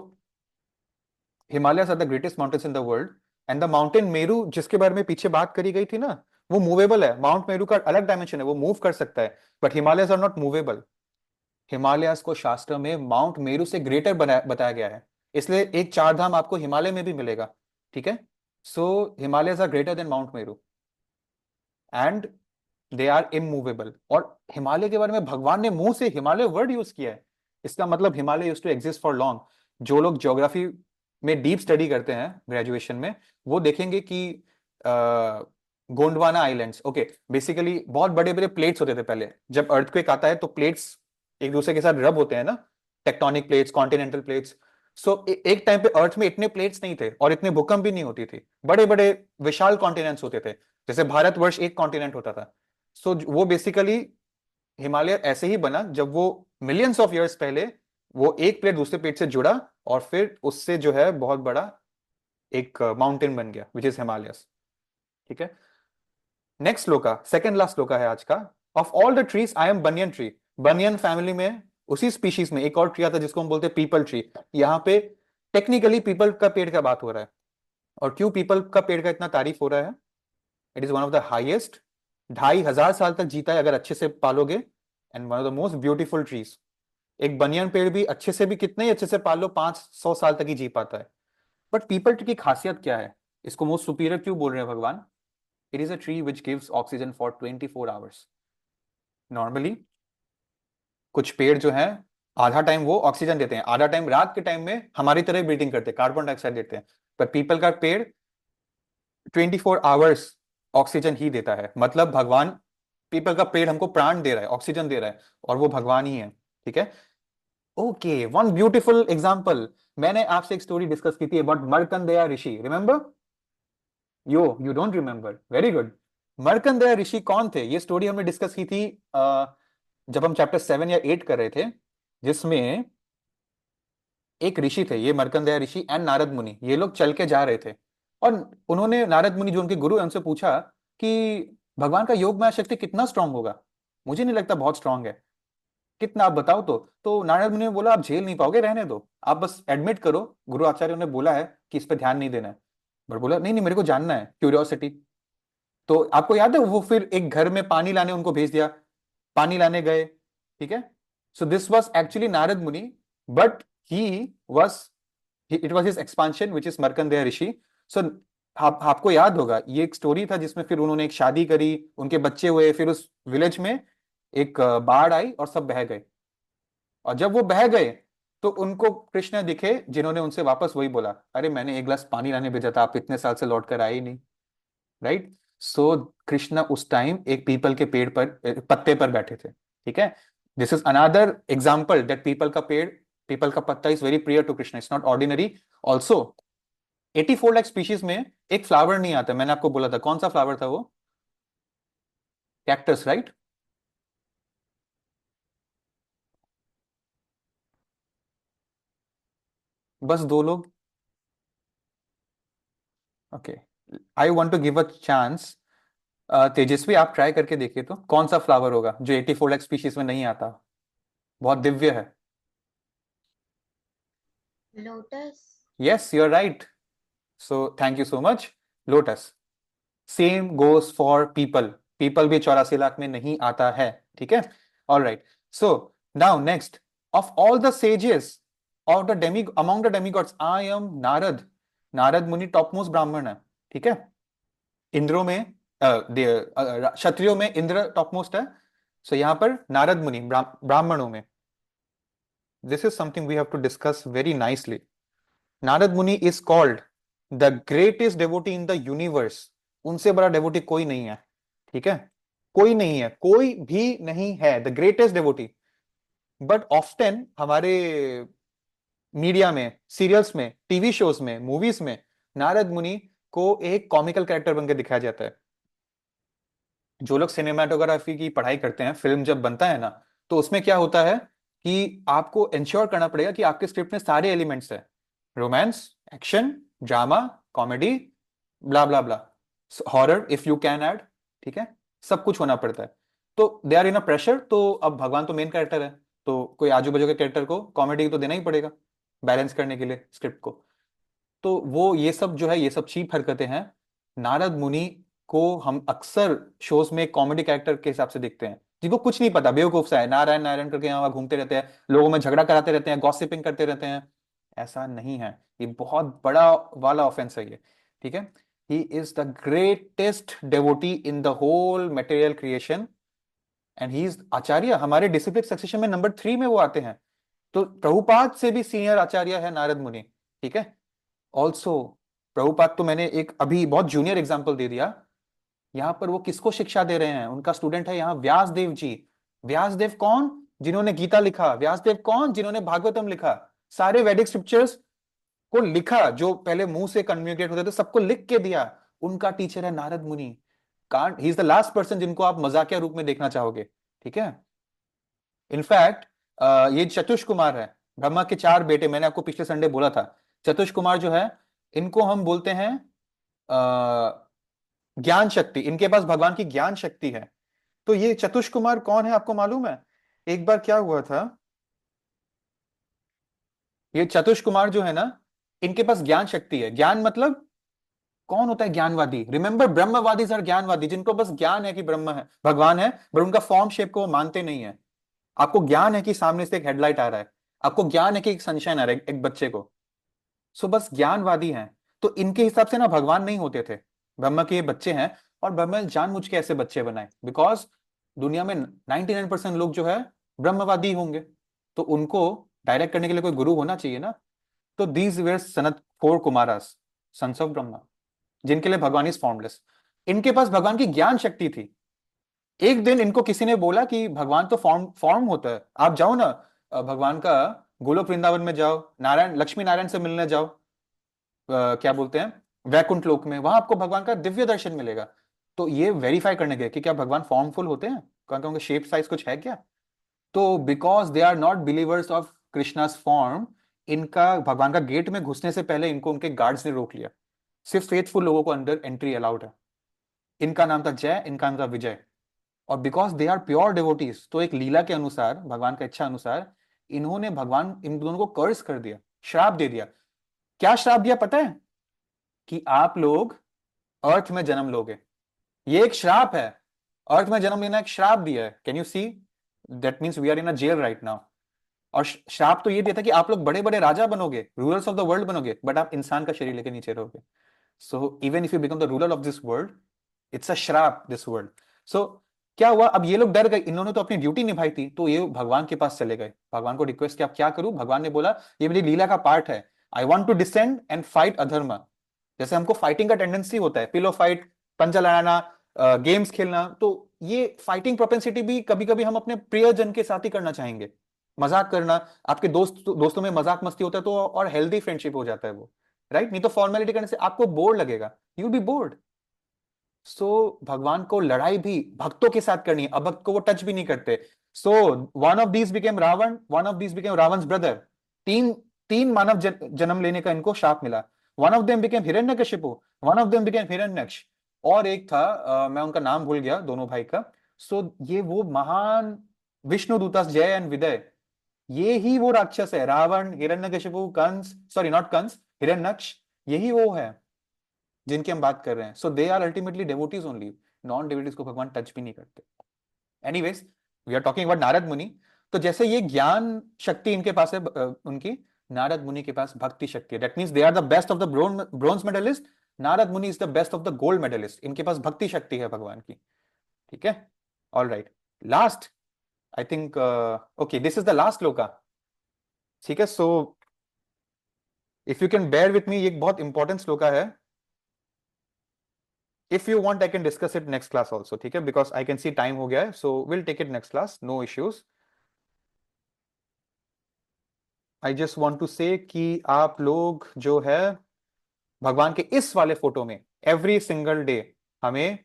Himalayas are the greatest mountains in the world. And the mountain Meru, जिसके बारे में पीछे बात करी गई थी ना, वो मूवेबल है. माउंट मेरू का अलग डायमेंशन है, वो मूव कर सकता है. But Himalayas are not movable. Himalayas को शास्त्र में माउंट मेरू से ग्रेटर बताया गया है. इसलिए एक चार धाम आपको हिमालय में भी मिलेगा. ठीक है, so Himalayas are greater than Mount Meru and they are immovable. और हिमालय के बारे में भगवान ने मुंह से हिमालय वर्ड यूज किया है. इसका मतलब Himalaya used to exist for long. जो लोग ज्योग्राफी में डीप स्टडी करते हैं ग्रेजुएशन में, वो देखेंगे कि गोंडवाना आइलैंड्स, ओके, बेसिकली बहुत बड़े बड़े प्लेट्स होते थे पहले. जब अर्थक्वेक आता है तो प्लेट्स एक दूसरे के साथ रब होते हैं ना, टेक्टोनिक प्लेट्स, कॉन्टिनेंटल प्लेट्स. सो एक टाइम पे अर्थ में इतने प्लेट्स नहीं थे और इतने भूकंप भी नहीं होती थी. बड़े बड़े विशाल कॉन्टिनेंट्स होते थे, जैसे भारतवर्ष एक कॉन्टिनेंट होता था. सो वो बेसिकली हिमालय ऐसे ही बना जब वो मिलियंस ऑफ ईयर्स पहले वो एक प्लेट दूसरे प्लेट से जुड़ा और फिर उससे जो है बहुत बड़ा एक माउंटेन बन गया, विच इज हिमालयस. ठीक है, next shloka, second last shloka है आज का. Of all the trees I am banyan tree. Banyan family में, उसी स्पीशीज में एक और ट्री आता है जिसको हम बोलते हैं पीपल ट्री. यहाँ पे टेक्निकली पीपल का पेड़ का बात हो रहा है. और क्यों पीपल का पेड़ का इतना तारीफ हो रहा है? It is one of the highest, 2500 साल तक जीता है अगर अच्छे से पालोगे. And one of the most beautiful trees. एक बनियन पेड़ भी अच्छे से भी कितने ही अच्छे से पाल लो 500 साल तक ही जी पाता है. बट पीपल ट्री की खासियत क्या है? इसको मोस्ट सुपीरियर क्यों बोल रहे हैं भगवान? It is a tree which gives oxygen for 24 hours. Normally कुछ पेड़ जो है आधा टाइम वो ऑक्सीजन देते हैं, आधा टाइम रात के टाइम में हमारी तरह ब्रीथिंग करते हैं, कार्बन डाइऑक्साइड देते हैं. पर पीपल का पेड़ 24 आवर्स ऑक्सीजन ही देता है. मतलब भगवान, पीपल का पेड़ हमको प्राण दे रहा है, ऑक्सीजन दे रहा है, और वो भगवान ही है. ठीक है, ओके, वन ब्यूटीफुल एग्जांपल. मैंने आपसे एक स्टोरी डिस्कस की थी about Markandeya Rishi. Remember? You don't remember? Very good. Markandeya Rishi कौन थे? ये स्टोरी हमने डिस्कस की थी जब हम चैप्टर 7 या 8 कर रहे थे, जिसमें एक ऋषि थे, ये मर्कंडेय ऋषि एंड नारद मुनि. ये लोग चल के जा रहे थे और उन्होंने, नारद मुनि जो उनके गुरु हैं, उनसे पूछा कि भगवान का योग माया शक्ति कितना स्ट्रांग होगा? मुझे नहीं लगता बहुत स्ट्रांग है, कितना आप बताओ. तो नारद मुनि ने बोला आप झेल नहीं पाओगे, रहने दो, आप बस एडमिट करो, गुरु आचार्य ने बोला है कि इस पे ध्यान नहीं देना है. बट बोला नहीं नहीं, मेरे को जानना है, क्यूरियोसिटी. तो आपको याद है वो फिर एक घर में पानी लाने उनको भेज दिया, पानी लाने गए. ठीक है, so this was actually Narad Muni, but he was, it was his expansion which is Markandeya Rishi. So आपको याद होगा ये एक स्टोरी था जिसमें फिर उन्होंने एक शादी करी, उनके बच्चे हुए, फिर उस विलेज में एक बाढ़ आई और सब बह गए. और जब वो बह गए तो उनको कृष्ण दिखे जिन्होंने उनसे वापस वही बोला, अरे मैंने एक गिलास पानी लाने भेजा था, आप इतने साल से लौट कर आए ही नहीं। राइट। सो कृष्ण उस टाइम एक पीपल के पेड़ पर पत्ते पर बैठे थे। ठीक है। This is another example that peepal का पेड़, पीपल का पत्ता इज वेरी प्रियर to Krishna, it's not ordinary. Also 84 lakh species में एक फ्लावर नहीं आता, मैंने आपको बोला था, कौन सा फ्लावर था वो? Cactus, right. बस दो लोग। Okay, I want to give a chance. Tejasvi, आप ट्राई करके देखिए तो कौन सा फ्लावर होगा जो 84 लाख स्पीशीज में नहीं आता, बहुत दिव्य है। Lotus. Yes, you are right. So thank you so much. Lotus. Same goes for peepal, पीपल भी 84 लाख में नहीं आता है। ठीक है। All right. So now next, of all the sages of the demi among the demigods I am Narad. Narad मुनि top most ब्राह्मण है। ठीक है। इंद्रों में क्षत्रियों में इंद्र टॉप मोस्ट है। सो यहां पर नारद मुनि ब्राह्मणों में, this is something we have to discuss very nicely. Narad Muni is called the greatest devotee in the universe. उनसे बड़ा डेवोटी कोई नहीं है। ठीक है। कोई नहीं है, कोई भी नहीं है, the greatest devotee. But often हमारे मीडिया में, सीरियल्स में, टीवी शोज में, मूवीज में नारद मुनि को एक कॉमिकल कैरेक्टर बनकर दिखाया जाता है। जो लोग सिनेमाटोग्राफी की पढ़ाई करते हैं, फिल्म जब बनता है ना, तो उसमें क्या होता है कि आपको इंश्योर करना पड़ेगा कि आपके स्क्रिप्ट में सारे एलिमेंट्स है, romance, action, drama, comedy, blah blah blah, horror if you can add. ठीक है। सब कुछ होना पड़ता है। तो दे आर इन अ प्रेशर। तो अब भगवान तो मेन कैरेक्टर है, तो कोई आजू बाजू के कैरेक्टर को कॉमेडी तो देना ही पड़ेगा बैलेंस करने के लिए स्क्रिप्ट को। तो वो ये सब जो है, ये सब चीप हरकतें हैं। नारद मुनि को हम अक्सर शोज में कॉमेडी कैरेक्टर के हिसाब से देखते हैं, जिनको कुछ नहीं पता, बेवकूफ सा है, नारायण नारायण करके यहाँ वहाँ घूमते रहते हैं, लोगों में झगड़ा कराते रहते हैं, गॉसिपिंग करते रहते हैं। ऐसा नहीं है, ये बहुत बड़ा वाला ऑफेंस है ये। ठीक है। He is the greatest devotee in the whole material creation, and he is acharya. हमारे डिसिप्लिन सक्सेशन में नंबर 3 में वो आते हैं। तो प्रभुपाद से भी सीनियर आचार्य है नारद मुनि। ठीक है। ऑल्सो प्रभुपाद तो मैंने एक अभी बहुत जूनियर एग्जाम्पल दे दिया। यहां पर वो किसको शिक्षा दे रहे हैं? उनका स्टूडेंट है यहाँ व्यासदेव जी। व्यासदेव कौन? जिन्होंने गीता लिखा। व्यासदेव कौन? जिन्होंने भागवतम लिखा। सारे वैदिक स्क्रिप्चर्स को लिखा, जो पहले मुंह से कम्युनिकेट होते थे सबको लिख के दिया। उनका टीचर है नारद मुनि। Can't he is the last person जिनको आप मजाकिया रूप में देखना चाहोगे। ठीक है। इनफैक्ट ये चतुष कुमार है, ब्रह्मा के 4 बेटे, मैंने आपको पिछले संडे बोला था। चतुष कुमार जो है, इनको हम बोलते हैं ज्ञान शक्ति। इनके पास भगवान की ज्ञान शक्ति है। तो ये चतुष कुमार कौन है आपको मालूम है? एक बार क्या हुआ था, ये चतुष कुमार जो है ना, इनके पास ज्ञान शक्ति है। ज्ञान मतलब कौन होता है ज्ञानवादी? रिमेंबर, ब्रह्मवादी आर ज्ञानवादी, जिनको बस ज्ञान है कि ब्रह्म है, भगवान है, बट उनका फॉर्म शेप को वो मानते नहीं है। आपको ज्ञान है कि सामने से एक हेडलाइट आ रहा है, आपको ज्ञान है कि एक सनशाइन आ रहा है एक बच्चे को। सो बस ज्ञानवादी हैं। तो इनके हिसाब से ना भगवान नहीं होते थे, ब्रह्मा के ये बच्चे हैं। और ब्रह्मा ने जानबूझ के ऐसे बच्चे बनाए, बिकॉज दुनिया में 99% लोग जो है ब्रह्मवादी होंगे, तो उनको डायरेक्ट करने के लिए कोई गुरु होना चाहिए ना। तो these were Sanat 4 Kumaras, sons of Brahma, जिनके लिए भगवान इज फॉर्मलेस। इनके पास भगवान की ज्ञान शक्ति थी। एक दिन इनको किसी ने बोला कि भगवान तो फॉर्म फॉर्म होता है, आप जाओ ना भगवान का गोलोक वृंदावन में जाओ, नारायण लक्ष्मी नारायण से मिलने जाओ, क्या बोलते हैं, वैकुंठ लोक में, वहां आपको भगवान का दिव्य दर्शन मिलेगा। तो ये वेरीफाई करने गए कि क्या भगवान फॉर्मफुल होते हैं, क्या उनका शेप साइज कुछ है क्या। तो because they are not believers of Krishna's form, इनका भगवान का गेट में घुसने से पहले इनको उनके गार्ड्स ने रोक लिया। सिर्फ फेथफुल लोगों को अंदर एंट्री अलाउड है। इनका नाम था जय, इनका नाम था विजय। और because they are pure devotees, तो एक लीला के अनुसार, भगवान का इच्छा अनुसार, इन्होंने भगवान इन दोनों को कर्स कर दिया, श्राप दे दिया। क्या श्राप दिया पता है? कि आप लोग अर्थ में जन्म लोगे। ये एक श्राप है, अर्थ में जन्म लेना एक श्राप दिया है। Can you see? That means we are in a jail right now. और श्राप तो ये दिया था कि आप लोग बड़े बड़े राजा बनोगे, रूलर्स ऑफ द वर्ल्ड बनोगे, बट आप इंसान का शरीर लेके नीचे रहोगे। So even if you become the ruler of this world, it's a श्राप, दिस वर्ल्ड। सो क्या हुआ, अब ये लोग डर गए, इन्होंने तो अपनी ड्यूटी निभाई थी, तो ये भगवान के पास चले गए, भगवान को रिक्वेस्ट किया, अब क्या करूं? भगवान ने बोला ये मेरी लीला का पार्ट है, I want to descend and fight adharma. जैसे हमको फाइटिंग का टेंडेंसी होता है, पिलो फाइट, पंजा लड़ाना, गेम्स खेलना, तो ये फाइटिंग प्रोपेंसिटी भी कभी कभी हम अपने प्रियजन के साथ ही करना चाहेंगे। मजाक करना, आपके दोस्तों में मजाक मस्ती होता है तो और हेल्दी फ्रेंडशिप हो जाता है वो, राइट? नहीं तो फॉर्मेलिटी करने से आपको बोर लगेगा, यू बी बोर्ड। सो भगवान को लड़ाई भी भक्तों के साथ करनी है, अभक्त को वो टच भी नहीं करते। So one of these became Ravan, one of these became Ravan's brother. तीन तीन मानव जन्म लेने का इनको शाप मिला। One of them became Hiranyakashipu, one of them became Hiranyaksha, और एक था मैं उनका नाम भूल गया दोनों भाई का। सो ये वो महान विष्णु दूतास जय एंड विदय, ये ही वो राक्षस है, रावण, हिरण्यकशिपु, कंस, सॉरी नॉट कंस, हिरण्यक्ष, यही वो है जिनकी हम बात कर रहे हैं। So they are ultimately devotees only, non devotees को भगवान टच भी नहीं करते। Anyways, we are talking about Narad Muni. तो जैसे ये ज्ञान शक्ति इनके पास है, उनकी, नारद मुनि के पास भक्ति शक्ति है। That means they are the best of the bronze medalist, Narad Muni is the best of the gold medalist, इनके पास भक्ति शक्ति है भगवान की। ठीक है, all right. Last, I think, okay, this is the last shloka. ठीक है, so if you can bear with me, ये एक बहुत इंपॉर्टेंट श्लोका है। If you want, I can discuss it next class also, ठीक है? Because I can see time हो गया है, so we'll take it next class, no issues. I just want to say कि आप लोग जो है भगवान के इस वाले फोटो में every single day हमें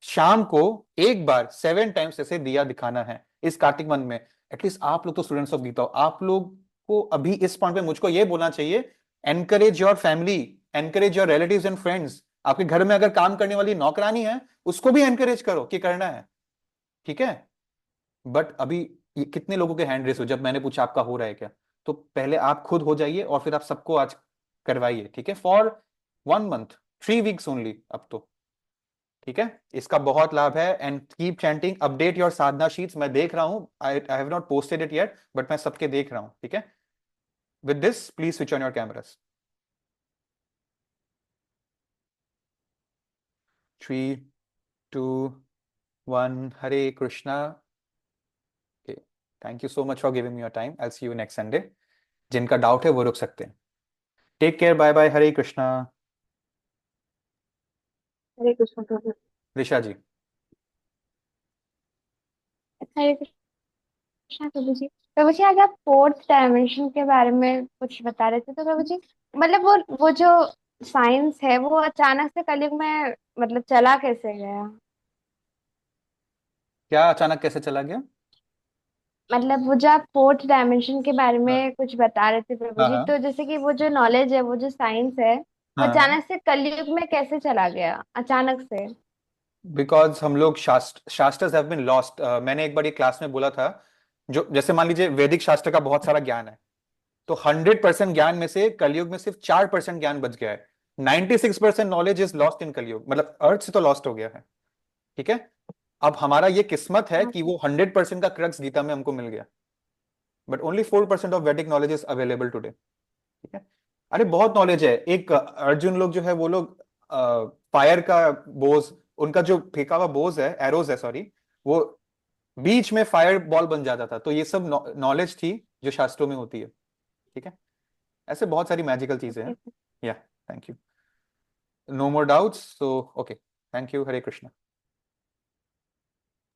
शाम को एक बार 7 times ऐसे दिया दिखाना है इस कार्तिक मंथ में। एटलीस्ट आप लोग तो स्टूडेंट्स ऑफ गीता हो, आप लोग को अभी इस पॉइंट पे मुझको ये बोलना चाहिए, encourage your family, encourage your relatives and friends. आपके घर में अगर काम करने वाली नौकरानी है, उसको भी एनकरेज करो कि करना है, ठीक है? बट अभी ये कितने लोगों के हैंड रेस हो, जब मैंने पूछा आपका हो रहा है क्या, तो पहले आप खुद हो जाइए और फिर आप सबको आज करवाइए, ठीक है? फॉर 1 month, 3 weeks ओनली अब तो, ठीक है? इसका बहुत लाभ है। And keep chanting, update your sadhana sheets, मैं देख रहा हूं, I have not posted it yet, but मैं सबके देख रहा हूं, ठीक है? With this please switch on your cameras. 3, 2, 1, Hare Krishna. Thank you so much for giving me your time, I see you next Sunday. जिनका डाउट है वो रुक सकते हैं। Take care, bye bye, Hare Krishna. Hare Krishna प्रभु। ऋषा जी। हरे कृष्ण प्रभु जी। प्रभु जी, आज आप फोर्थ डायमेंशन के बारे में कुछ बता रहे थे, तो प्रभु जी मतलब वो जो साइंस है वो अचानक से कलयुग में मतलब चला कैसे गया? क्या अचानक कैसे चला गया? मतलब वो जो आप फोर्थ डायमेंशन के बारे हाँ में कुछ बता रहे थे प्रभु हाँ जी, हाँ तो जैसे कि वो जो नॉलेज है, वो जो साइंस है, वो हाँ। अचानक से कलयुग में कैसे चला गया अचानक से? बिकॉज हम लोग शास्त्रस हैव बीन लॉस्ट। मैंने एक बार ये क्लास में बोला था, जो जैसे मान लीजिए वैदिक शास्त्र का बहुत सारा ज्ञान है, तो 100% ज्ञान में से कलयुग में सिर्फ 4% ज्ञान बच गया है। 96% नॉलेज इज लॉस्ट इन कलयुग, मतलब अर्थ से तो लॉस्ट हो गया है, ठीक है? अब हमारा ये किस्मत है कि वो 100% का क्रक्स गीता में हमको मिल गया, बट ओनली 4% ऑफ वैदिक नॉलेज इज अवेलेबल टुडे, ठीक है? अरे बहुत नॉलेज है। एक अर्जुन लोग जो है वो लोग फायर का बोझ, उनका जो फेंका हुआ बोझ है, एरोज है सॉरी, वो बीच में फायर बॉल बन जाता था। तो ये सब नॉलेज थी जो शास्त्रों में होती है, ठीक है? ऐसे बहुत सारी मैजिकल चीजें हैं। Yeah, thank you. No more doubts, so okay, thank you, Hare Krishna.